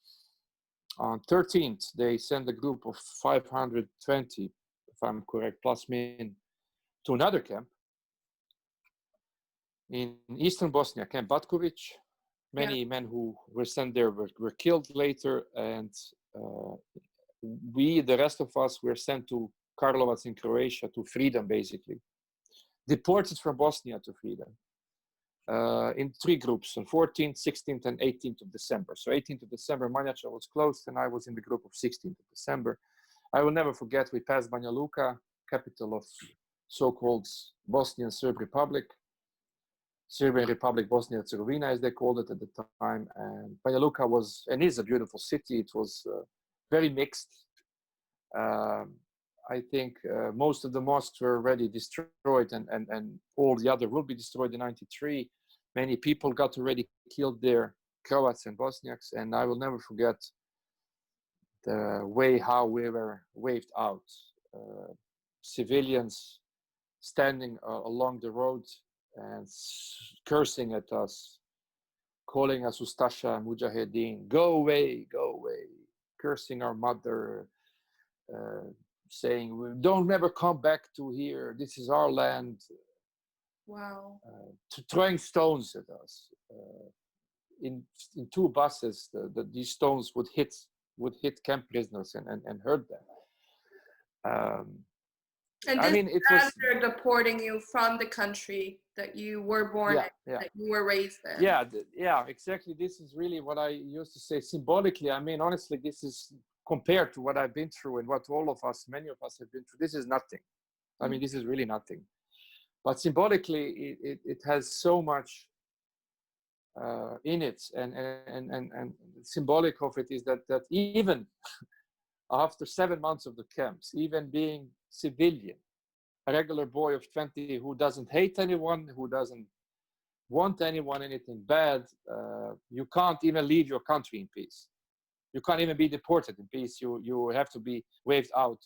on 13th, they sent a group of 520, if I'm correct, plus men, to another camp in eastern Bosnia, Camp Batković. Many men who were sent there were killed later, and the rest of us, were sent to Karlovac in Croatia, to freedom, basically. Deported from Bosnia to freedom in 3 groups, on 14th, 16th, and 18th of December. So 18th of December, Manjača was closed, and I was in the group of 16th of December. I will never forget, we passed Banja Luka, capital of so-called Bosnian Serb Republic. Serbian Republic, Bosnia and Herzegovina, as they called it at the time. And Banja Luka was, and is, a beautiful city. It was very mixed. I think most of the mosques were already destroyed, and all the other will be destroyed in '93. Many people got already killed there, Croats and Bosniaks, and I will never forget the way how we were waved out. Civilians standing along the road and cursing at us, calling us Ustasha, Mujahedin, go away, cursing our mother, saying, don't never come back to here, this is our land. Wow. Throwing stones at us. In 2 buses, these stones would hit camp prisoners and hurt them. And I this mean, it was after deporting you from the country that you were born in, that you were raised in. Yeah, exactly. This is really what I used to say symbolically. I mean, honestly, this is compared to what I've been through and what all of us, many of us have been through. This is nothing. I mean, this is really nothing. But symbolically, it has so much in it, and symbolic of it is that even after 7 months of the camps, even being civilian, a regular boy of 20 who doesn't hate anyone, who doesn't want anyone anything bad, you can't even leave your country in peace. You can't even be deported in peace. You have to be waved out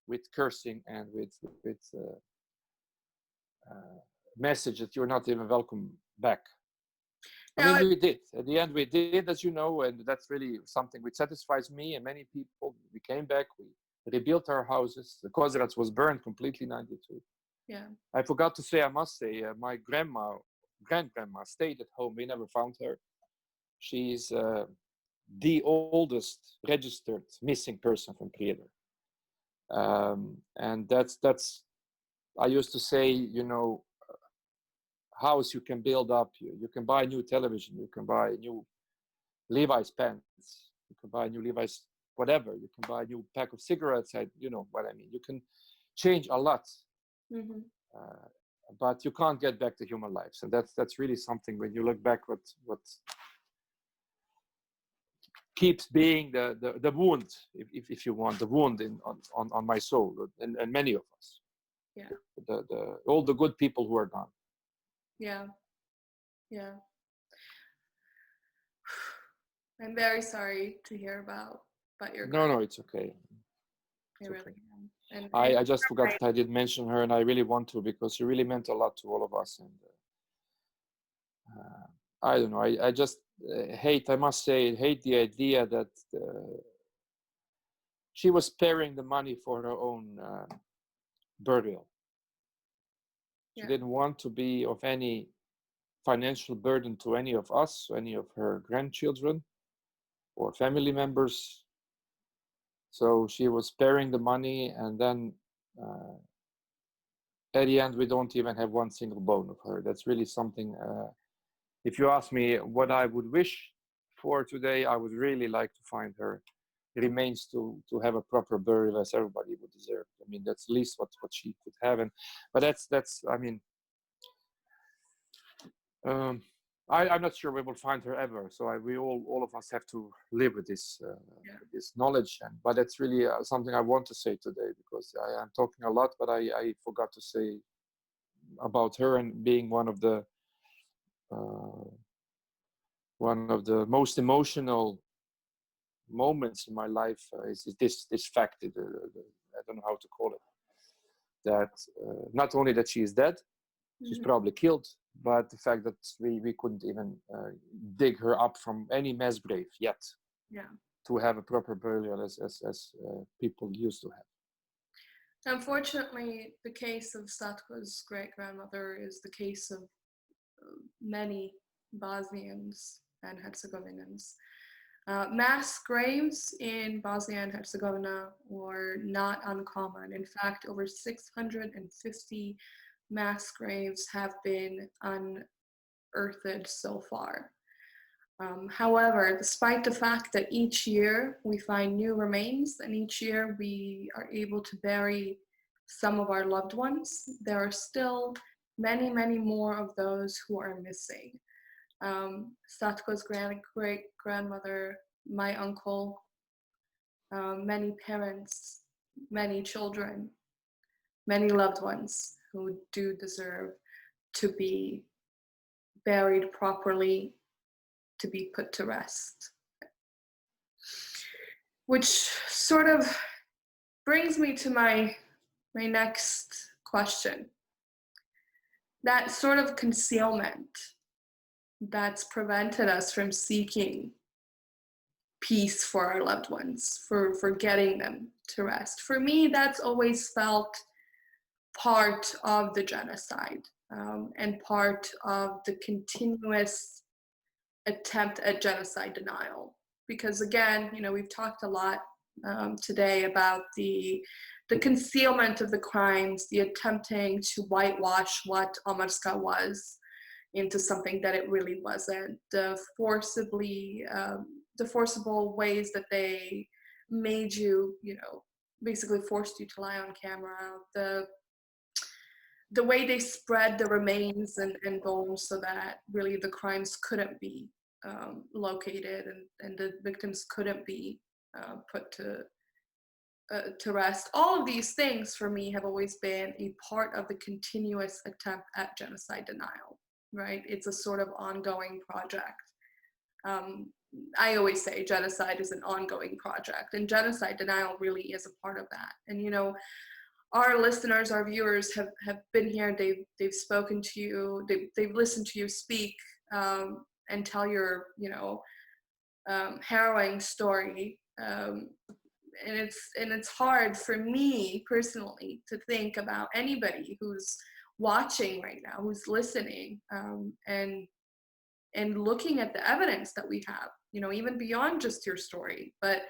with cursing and with message that you're not even welcome back. I mean, we did. At the end, we did, as you know, and that's really something which satisfies me and many people. We came back, we rebuilt our houses. The Kozarac was burned completely in '92. Yeah. I forgot to say, I must say, my grandgrandma stayed at home. We never found her. She's the oldest registered missing person from Prijedor. And that's, I used to say, you know, house you can build up, you can buy new television, you can buy new Levi's pants, you can buy new Levi's whatever, you can buy a new pack of cigarettes, you know what I mean. You can change a lot, but you can't get back to human lives, and that's really something when you look back what keeps being the wound, if you want, the wound on my soul and many of us. Yeah. All the good people who are gone. Yeah. I'm very sorry to hear about your No, it's okay. I really am. And I just forgot that I did mention her, and I really want to, because she really meant a lot to all of us. And I don't know, I just hate the idea that she was sparing the money for her own burial. She didn't want to be of any financial burden to any of us, any of her grandchildren or family members. So she was sparing the money, and then at the end, we don't even have one single bone of her. That's really something. If you ask me what I would wish for today, I would really like to find her remains to have a proper burial as everybody would deserve. I mean, that's at least what she could have. But that's I mean, I'm not sure we will find her ever. So we all of us have to live with this this knowledge. But that's really something I want to say today, because I'm talking a lot, but I forgot to say about her, and being one of the most emotional moments in my life is this fact. I don't know how to call it. That not only that she is dead, she's probably killed, but the fact that we couldn't even dig her up from any mass grave yet, to have a proper burial as people used to have. Unfortunately, the case of Satko's great-grandmother is the case of many Bosnians and Herzegovinians. Mass graves in Bosnia and Herzegovina were not uncommon. In fact, over 650 mass graves have been unearthed so far. However, despite the fact that each year we find new remains and each year we are able to bury some of our loved ones, there are still many, many more of those who are missing. Satko's great-grandmother, my uncle, many parents, many children, many loved ones who do deserve to be buried properly, to be put to rest. Which sort of brings me to my next question. That sort of concealment that's prevented us from seeking peace for our loved ones, for getting them to rest. For me, that's always felt part of the genocide, and part of the continuous attempt at genocide denial. Because again, we've talked a lot today about the concealment of the crimes, the attempting to whitewash what Omarska was into something that it really wasn't, the forcible ways that they made you, basically forced you to lie on camera, the way they spread the remains and bones so that really the crimes couldn't be located and the victims couldn't be put to rest. All of these things for me have always been a part of the continuous attempt at genocide denial, right? It's a sort of ongoing project. I always say genocide is an ongoing project, and genocide denial really is a part of that. And our listeners, our viewers have been here, they've spoken to you, they've listened to you speak and tell your harrowing story, and it's hard for me personally to think about anybody who's watching right now, who's listening, and looking at the evidence that we have, even beyond just your story, but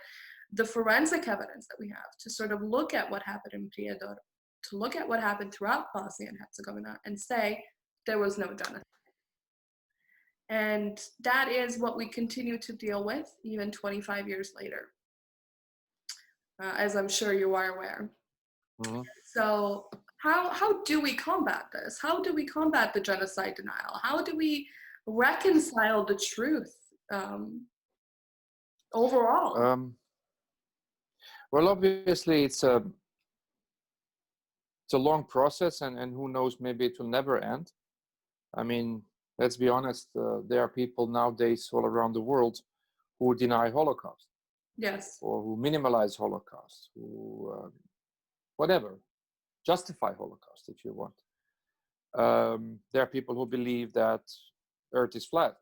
the forensic evidence that we have to sort of look at what happened in Prijedor, to look at what happened throughout Bosnia and Herzegovina and say there was no genocide. And that is what we continue to deal with even 25 years later, as I'm sure you are aware. Mm-hmm. So how do we combat this? How do we combat the genocide denial? How do we reconcile the truth overall? Well, obviously it's a long process, and who knows, maybe it will never end. I mean, let's be honest, there are people nowadays all around the world who deny Holocaust. Yes. Or who minimalize Holocaust, who whatever, justify Holocaust if you want. There are people who believe that Earth is flat,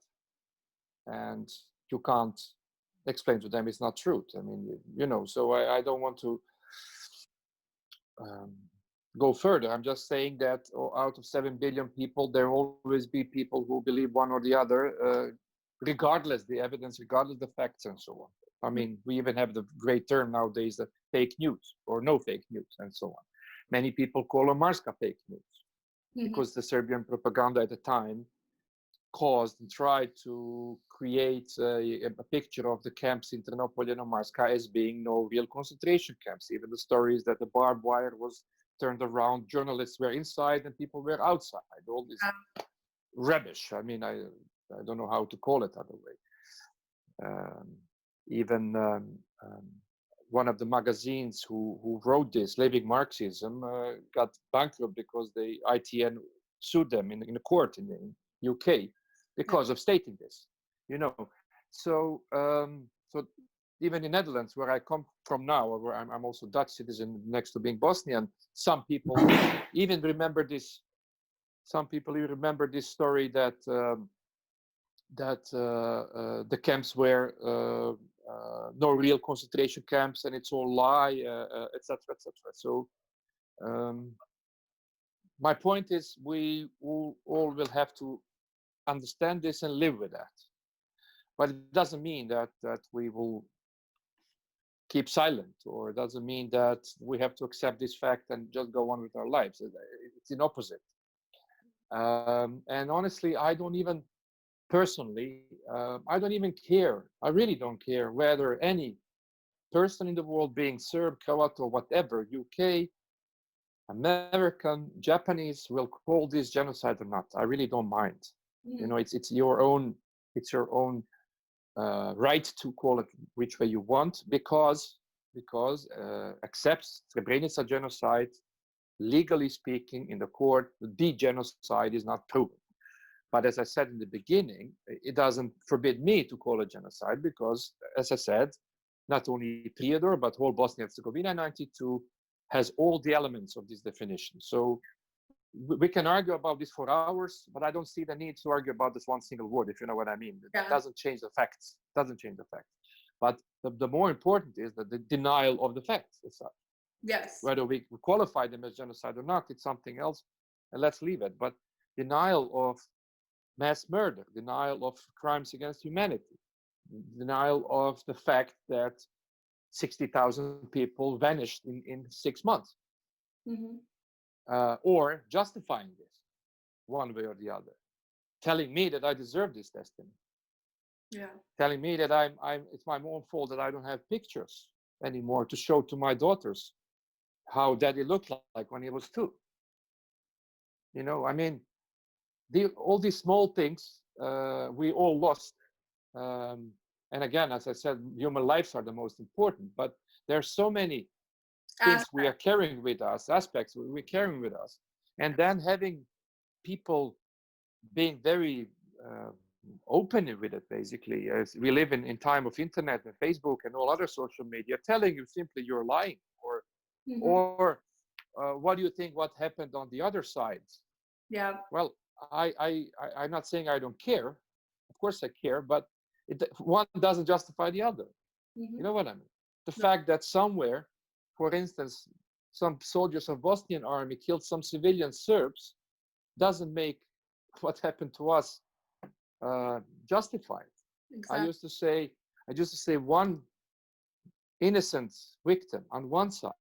and you can't explain to them it's not truth. I mean, so I don't want to go further. I'm just saying that out of 7 billion people, there will always be people who believe one or the other, regardless the evidence, regardless the facts, and so on. I mean, we even have the great term nowadays, that fake news or no fake news, and so on. Many people call Omarska fake news, because the Serbian propaganda at the time caused and tried to create a picture of the camps in Ternopil and Omarska as being no real concentration camps. Even the stories that the barbed wire was turned around, journalists were inside and people were outside. All this rubbish. I mean, I don't know how to call it other way. Even one of the magazines who wrote this, Living Marxism, got bankrupt because the ITN sued them in a court in the UK because of stating this. You know, so so even in Netherlands, where I come from now, where I'm also Dutch citizen next to being Bosnian, some people even remember this. Some people even remember this story that the camps were no real concentration camps and it's all lie, etc., etc. So my point is, we all will have to understand this and live with that. But it doesn't mean that we will keep silent, or it doesn't mean that we have to accept this fact and just go on with our lives. It's the opposite. And honestly, I don't even personally, I don't even care. I really don't care whether any person in the world, being Serb, Croat, or whatever, UK, American, Japanese, will call this genocide or not. I really don't mind. You know, it's your own right to call it which way you want, because accepts Srebrenica genocide, legally speaking, in the court, the genocide is not proven. But as I said in the beginning, it doesn't forbid me to call it genocide, because, as I said, not only Prijedor, but whole Bosnia and Herzegovina 92 has all the elements of this definition. So we can argue about this for hours, but I don't see the need to argue about this one single word, if you know what I mean. It doesn't change the facts. Doesn't change the facts. But the more important is that the denial of the facts itself. Yes. Whether we qualify them as genocide or not, it's something else, and let's leave it. But denial of mass murder, denial of crimes against humanity, denial of the fact that 60,000 people vanished in 6 months, or justifying this one way or the other, telling me that I deserve this destiny, telling me that it's my own fault that I don't have pictures anymore to show to my daughters how daddy looked like when he was 2. You know, I mean, all these small things we all lost. And again, as I said, human lives are the most important, but there are so many things we are carrying with us, aspects we're carrying with us. And then having people being very open with it, basically, as we live in time of internet and Facebook and all other social media, telling you simply you're lying, or what do you think what happened on the other side? Yeah. Well, I'm not saying I don't care. Of course I care, but one doesn't justify the other. You know what I mean? The fact that somewhere, for instance, some soldiers of Bosnian army killed some civilian Serbs doesn't make what happened to us justified. Exactly. I used to say one innocent victim on one side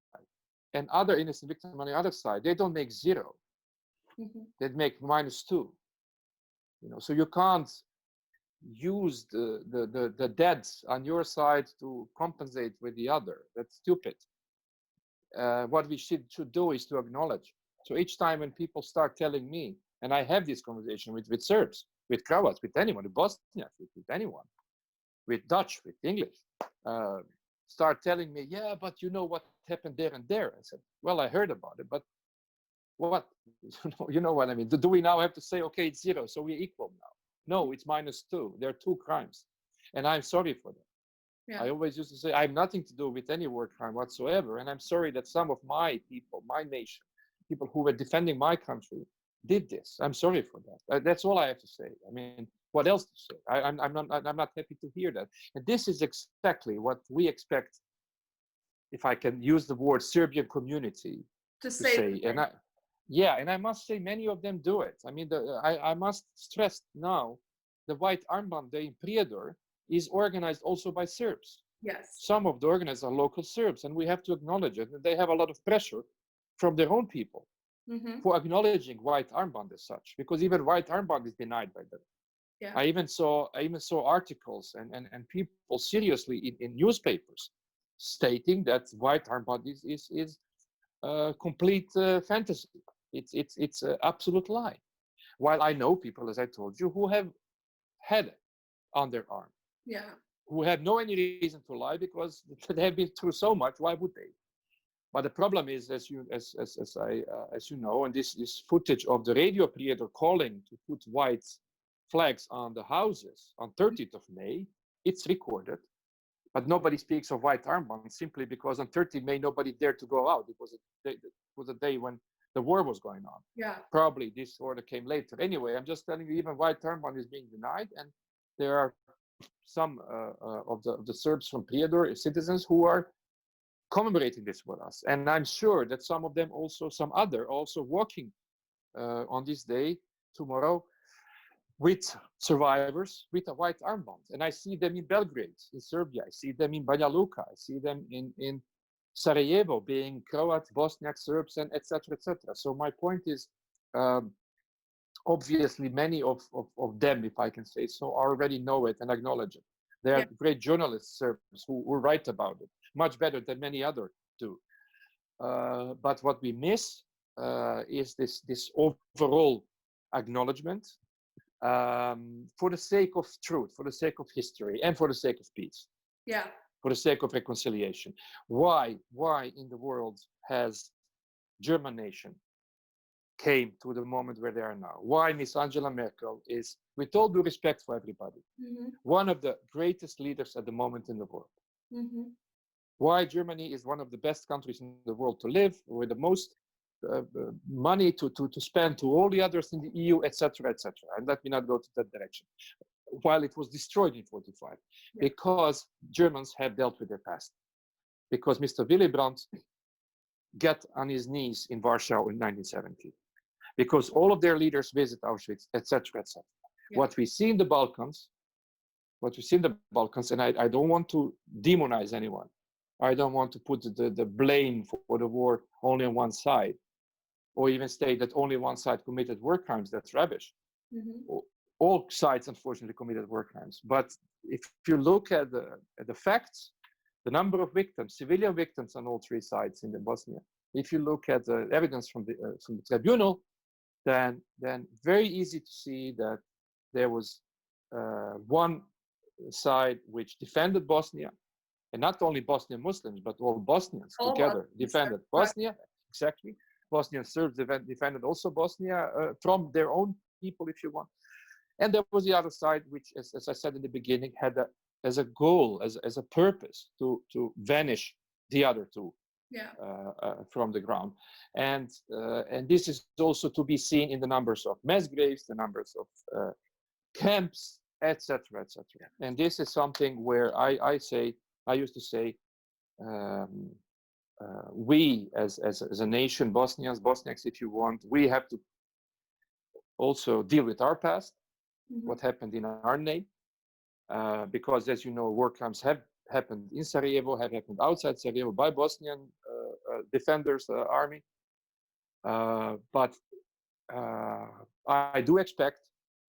and other innocent victim on the other side, they don't make 0. They make -2. You know, so you can't use the dead on your side to compensate with the other. That's stupid. What we should do is to acknowledge. So each time when people start telling me, and I have this conversation with Serbs, with Croats, with anyone, with Bosniaks, with anyone, with Dutch, with English, start telling me, yeah, but you know what happened there and there. I said, well, I heard about it, but what? You know what I mean? Do we now have to say, okay, it's 0, so we're equal now? No, it's -2. There are 2 crimes, and I'm sorry for that. I always used to say I have nothing to do with any war crime whatsoever, and I'm sorry that some of my people, my nation, people who were defending my country, did this. I'm sorry for that. That's all I have to say. I mean, what else to say? I'm not happy to hear that. And this is exactly what we expect, if I can use the word, Serbian community to say. And I must say many of them do it. I mean, I must stress now, the White Armband Day in Prijedor is organized also by Serbs. Yes. Some of the organizers are local Serbs, and we have to acknowledge it. They have a lot of pressure from their own people for acknowledging White Armband as such, because even White Armband is denied by them. Yeah. I even saw articles and people seriously in newspapers stating that white armband is complete fantasy. It's an absolute lie. While I know people, as I told you, who have had it on their arm, Yeah. who have no any reason to lie because they have been through so much. Why would they? But the problem is, as you know, and this is footage of the radio Priedor calling to put white flags on the houses on 30th of May. It's recorded, but nobody speaks of white armbands simply because on 30th May nobody dared to go out. It was a day when the war was going on. Yeah. Probably this order came later. Anyway, I'm just telling you, even white armband is being denied, and there are some of the Serbs from Priedor, citizens, who are commemorating this with us. And I'm sure that some of them also, some other, also walking on this day, tomorrow, with survivors with a white armband. And I see them in Belgrade, in Serbia. I see them in Banja Luka. I see them in Sarajevo, being Croat, Bosniak, Serbs, and etc., etc. So my point is, obviously, many of them, if I can say so, already know it and acknowledge it. They are great journalists, Serbs, who write about it much better than many others do. But what we miss is this overall acknowledgement for the sake of truth, for the sake of history, and for the sake of peace. Yeah. For the sake of reconciliation. Why in the world has German nation came to the moment where they are now? Why Miss Angela Merkel is, with all due respect for everybody, one of the greatest leaders at the moment in the world? Why Germany is one of the best countries in the world to live, with the most money to spend to all the others in the EU, etc., etc. And let me not go to that direction. While it was destroyed in 45, because Germans have dealt with their past. Because Mr. Willy Brandt got on his knees in Warsaw in 1970. Because all of their leaders visit Auschwitz, etc., etc. What we see in the Balkans, and I don't want to demonize anyone. I don't want to put the blame for the war only on one side, or even state that only one side committed war crimes. That's rubbish. All sides, unfortunately, committed war crimes. But if you look at the facts, the number of victims, civilian victims on all three sides in the Bosnia, if you look at the evidence from the tribunal, then very easy to see that there was one side which defended Bosnia, and not only Bosnian Muslims, but all Bosnians together defended Bosnia. Exactly. Bosnian Serbs defended also Bosnia from their own people, if you want. And there was the other side, which, as I said in the beginning, had as a goal, as a purpose to vanish the other two from the ground. And this is also to be seen in the numbers of mass graves, the numbers of camps, etc., etc. And this is something where I used to say, we as a nation, Bosniaks, if you want, we have to also deal with our past, what happened in our name, because, as you know, war crimes have happened in Sarajevo, have happened outside Sarajevo by Bosnian defenders, army. But I do expect,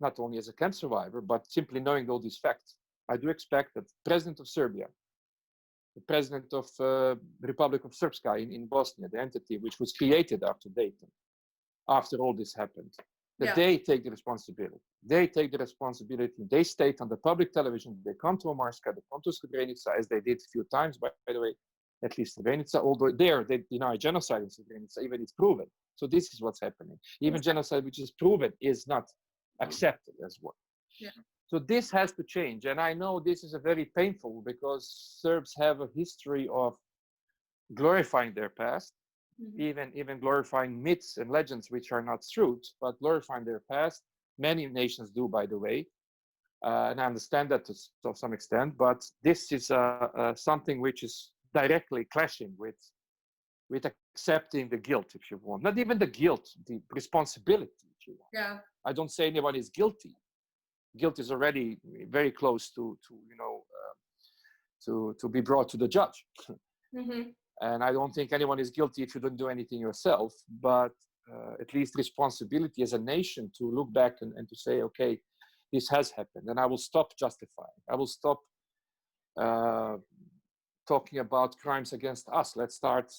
not only as a camp survivor, but simply knowing all these facts, I do expect that the president of Serbia, the president of the Republic of Srpska in Bosnia, the entity which was created after Dayton, after all this happened, that they take the responsibility. They take the responsibility. They state on the public television, they come to Omarska, they come to Srebrenica, as they did a few times, by the way, at least Srebrenica, although there they deny genocide in Srebrenica, even it's proven. So this is what's happening. Even genocide which is proven is not accepted as one. So this has to change. And I know this is a very painful, because Serbs have a history of glorifying their past, even glorifying myths and legends which are not truth, but glorifying their past. Many nations do, by the way. And I understand that to some extent, but this is something which is directly clashing with accepting the guilt, if you want. Not even the guilt, the responsibility, if you want. I don't say anyone is guilty. Guilt is already very close to be brought to the judge. And I don't think anyone is guilty if you don't do anything yourself, but at least responsibility as a nation to look back and to say, okay, this has happened, and I will stop justifying. I will stop talking about crimes against us. Let's start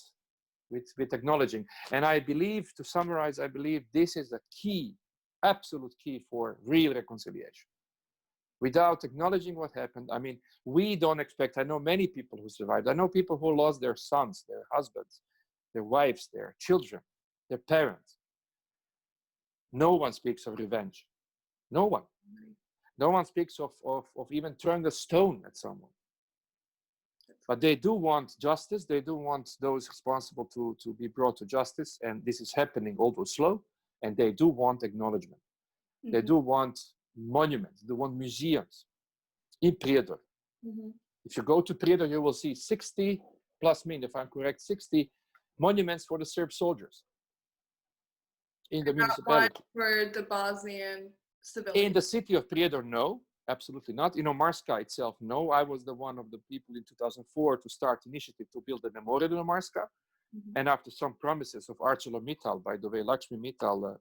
with acknowledging. And I believe, to summarize, I believe this is a key, absolute key for real reconciliation. Without acknowledging what happened, I mean, we don't expect, I know many people who survived. I know people who lost their sons, their husbands, their wives, their children, their parents. No one speaks of revenge. No one. No one speaks of even throwing a stone at someone. But they do want justice. They do want those responsible to be brought to justice. And this is happening, although slow. And they do want acknowledgement. Mm-hmm. They do want monuments. They want museums in Prijedor. Mm-hmm. If you go to Prijedor, you will see 60, plus me, if I'm correct, 60 monuments for the Serb soldiers in the municipality. For the Bosnian civilians. In the city of Prijedor, no, absolutely not. In Omarska itself, no. I was the one of the people in 2004 to start initiative to build a memorial in Omarska. Mm-hmm. And after some promises of ArcelorMittal, by the way, Lakshmi Mittal,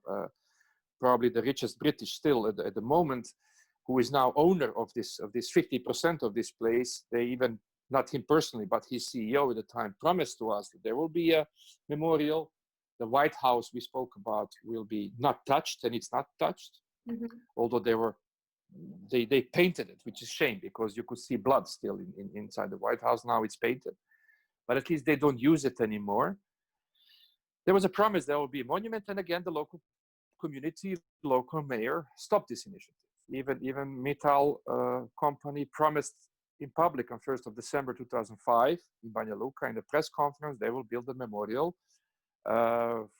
probably the richest British still at the moment, who is now owner of this 50% of this place. They even, not him personally, but his CEO at the time, promised to us that there will be a memorial. The White House we spoke about will be not touched, and it's not touched. Mm-hmm. Although they painted it, which is a shame because you could see blood still inside the White House. Now it's painted, but at least they don't use it anymore. There was a promise there will be a monument, and again, the local community, local mayor stopped this initiative. Even Mittal company promised in public on 1st of December 2005 in Banja Luka in the press conference they will build a memorial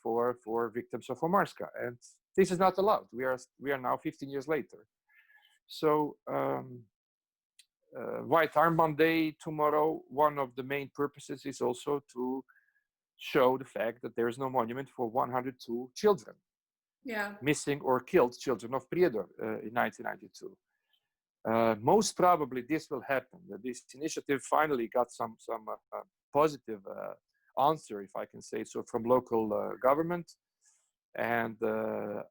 for victims of Omarska, and this is not allowed. We are now 15 years later. So White Armband Day tomorrow, one of the main purposes is also to show the fact that there is no monument for 102 children. Yeah. Missing or killed children of Prijedor in 1992. Most probably this will happen. This initiative finally got some positive answer, if I can say so, from local government. And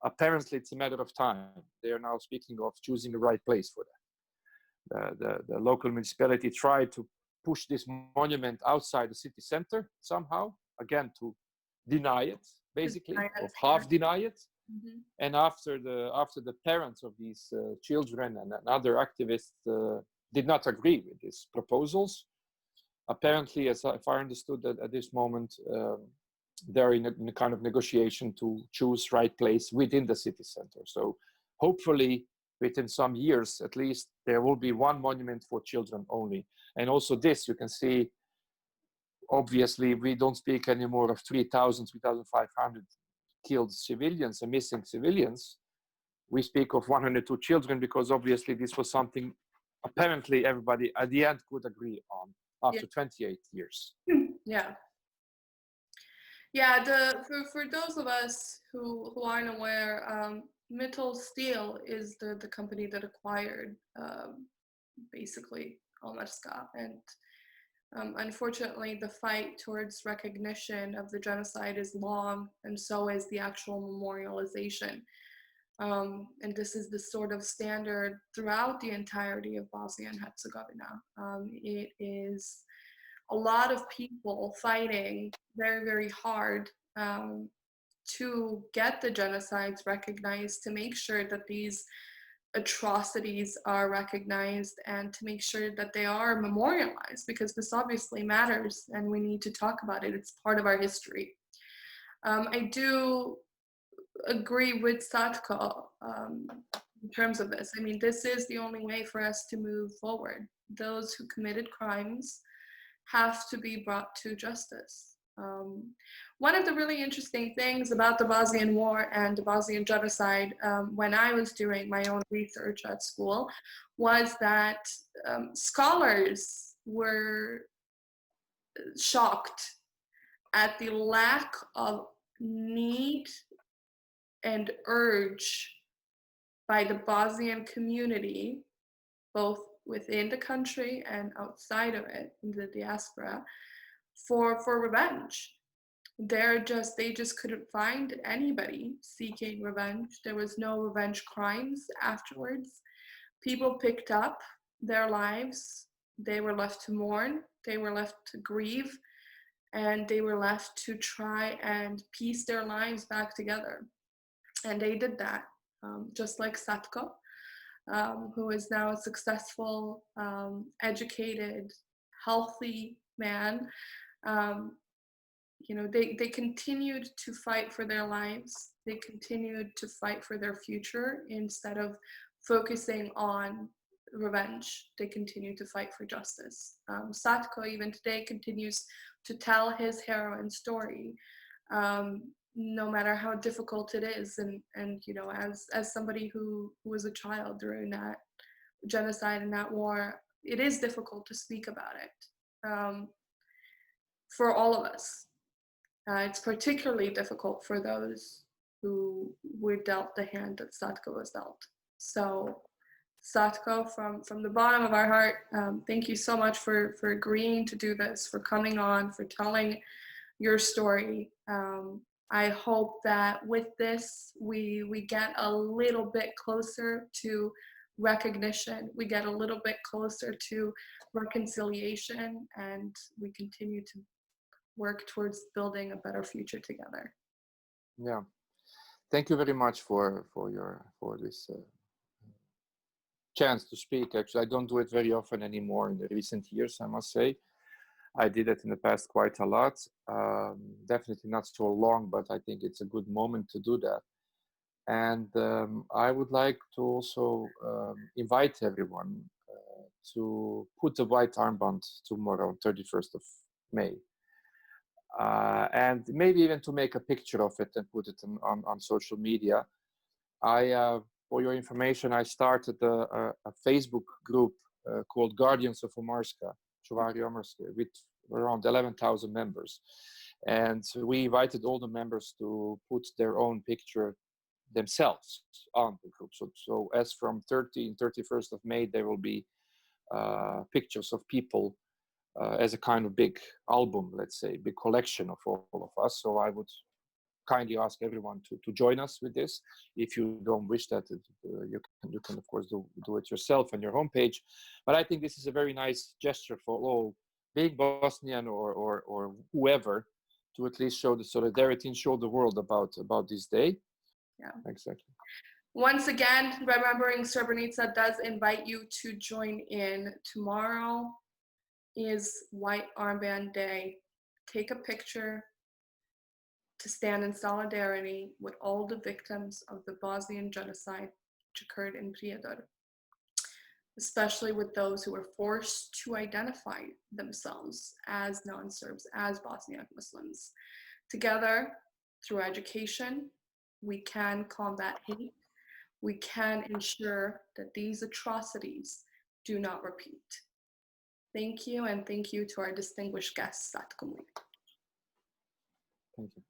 apparently it's a matter of time. They are now speaking of choosing the right place for that. The local municipality tried to push this monument outside the city center somehow, again, to deny it, basically, or half deny it. Mm-hmm. And after the parents of these children and other activists did not agree with these proposals, apparently, if I understood that at this moment, they're in a kind of negotiation to choose right place within the city center. So hopefully within some years, at least, there will be one monument for children only. And also this, you can see, obviously, we don't speak anymore of 3,000, 3,500 killed civilians and missing civilians. We speak of 102 children because obviously this was something apparently everybody at the end could agree on after 28 years. Yeah. Yeah, for those of us who aren't aware, Mittal Steel is the company that acquired basically Omarska, and unfortunately the fight towards recognition of the genocide is long, and so is the actual memorialization. And this is the sort of standard throughout the entirety of Bosnia and Herzegovina. It is a lot of people fighting very, very hard to get the genocides recognized, to make sure that these atrocities are recognized, and to make sure that they are memorialized, because this obviously matters and we need to talk about it. It's part of our history. I do agree with Satko in terms of this. I mean, this is the only way for us to move forward. Those who committed crimes have to be brought to justice. One of the really interesting things about the Bosnian War and the Bosnian Genocide when I was doing my own research at school was that scholars were shocked at the lack of need and urge by the Bosnian community, both within the country and outside of it, in the diaspora, for revenge. They just couldn't find anybody seeking revenge. There was no revenge crimes afterwards. people picked up their lives. They were left to mourn, they were left to grieve, and they were left to try and piece their lives back together. And they did that, just like Satko, who is now a successful, educated, healthy man. You know, they continued to fight for their lives. They continued to fight for their future instead of focusing on revenge. They continued to fight for justice. Satko, even today, continues to tell his heroine story, no matter how difficult it is. And you know, as somebody who was a child during that genocide and that war, it is difficult to speak about it, for all of us. It's particularly difficult for those who were dealt the hand that Satko was dealt. So Satko, from the bottom of our heart, thank you so much for agreeing to do this, for coming on, for telling your story. I hope that with this, we get a little bit closer to recognition, we get a little bit closer to reconciliation, and we continue to work towards building a better future together. Yeah, thank you very much for this chance to speak. Actually, I don't do it very often anymore in the recent years, I must say. I did it in the past quite a lot. Definitely not so long, but I think it's a good moment to do that. And I would like to also invite everyone to put the white armband tomorrow, 31st of May. And maybe even to make a picture of it and put it on social media. For your information, I started a Facebook group called Guardians of Omarska, with around 11,000 members. And we invited all the members to put their own picture themselves on the group. So as from 31st of May, there will be pictures of people as a kind of big album, let's say, big collection of all of us. So I would kindly ask everyone to join us with this. If you don't wish that, you can of course do it yourself on your homepage. But I think this is a very nice gesture for all, being Bosnian or whoever, to at least show the solidarity and show the world about this day. Yeah, exactly. Once again, Remembering Srebrenica does invite you to join in. Tomorrow is White Armband Day. Take a picture to stand in solidarity with all the victims of the Bosnian Genocide which occurred in Prijedor, especially with those who were forced to identify themselves as non-Serbs, as Bosniak Muslims. Together, through education, we can combat hate. We can ensure that these atrocities do not repeat. Thank you, and thank you to our distinguished guest, Satko Mujagić. Thank you.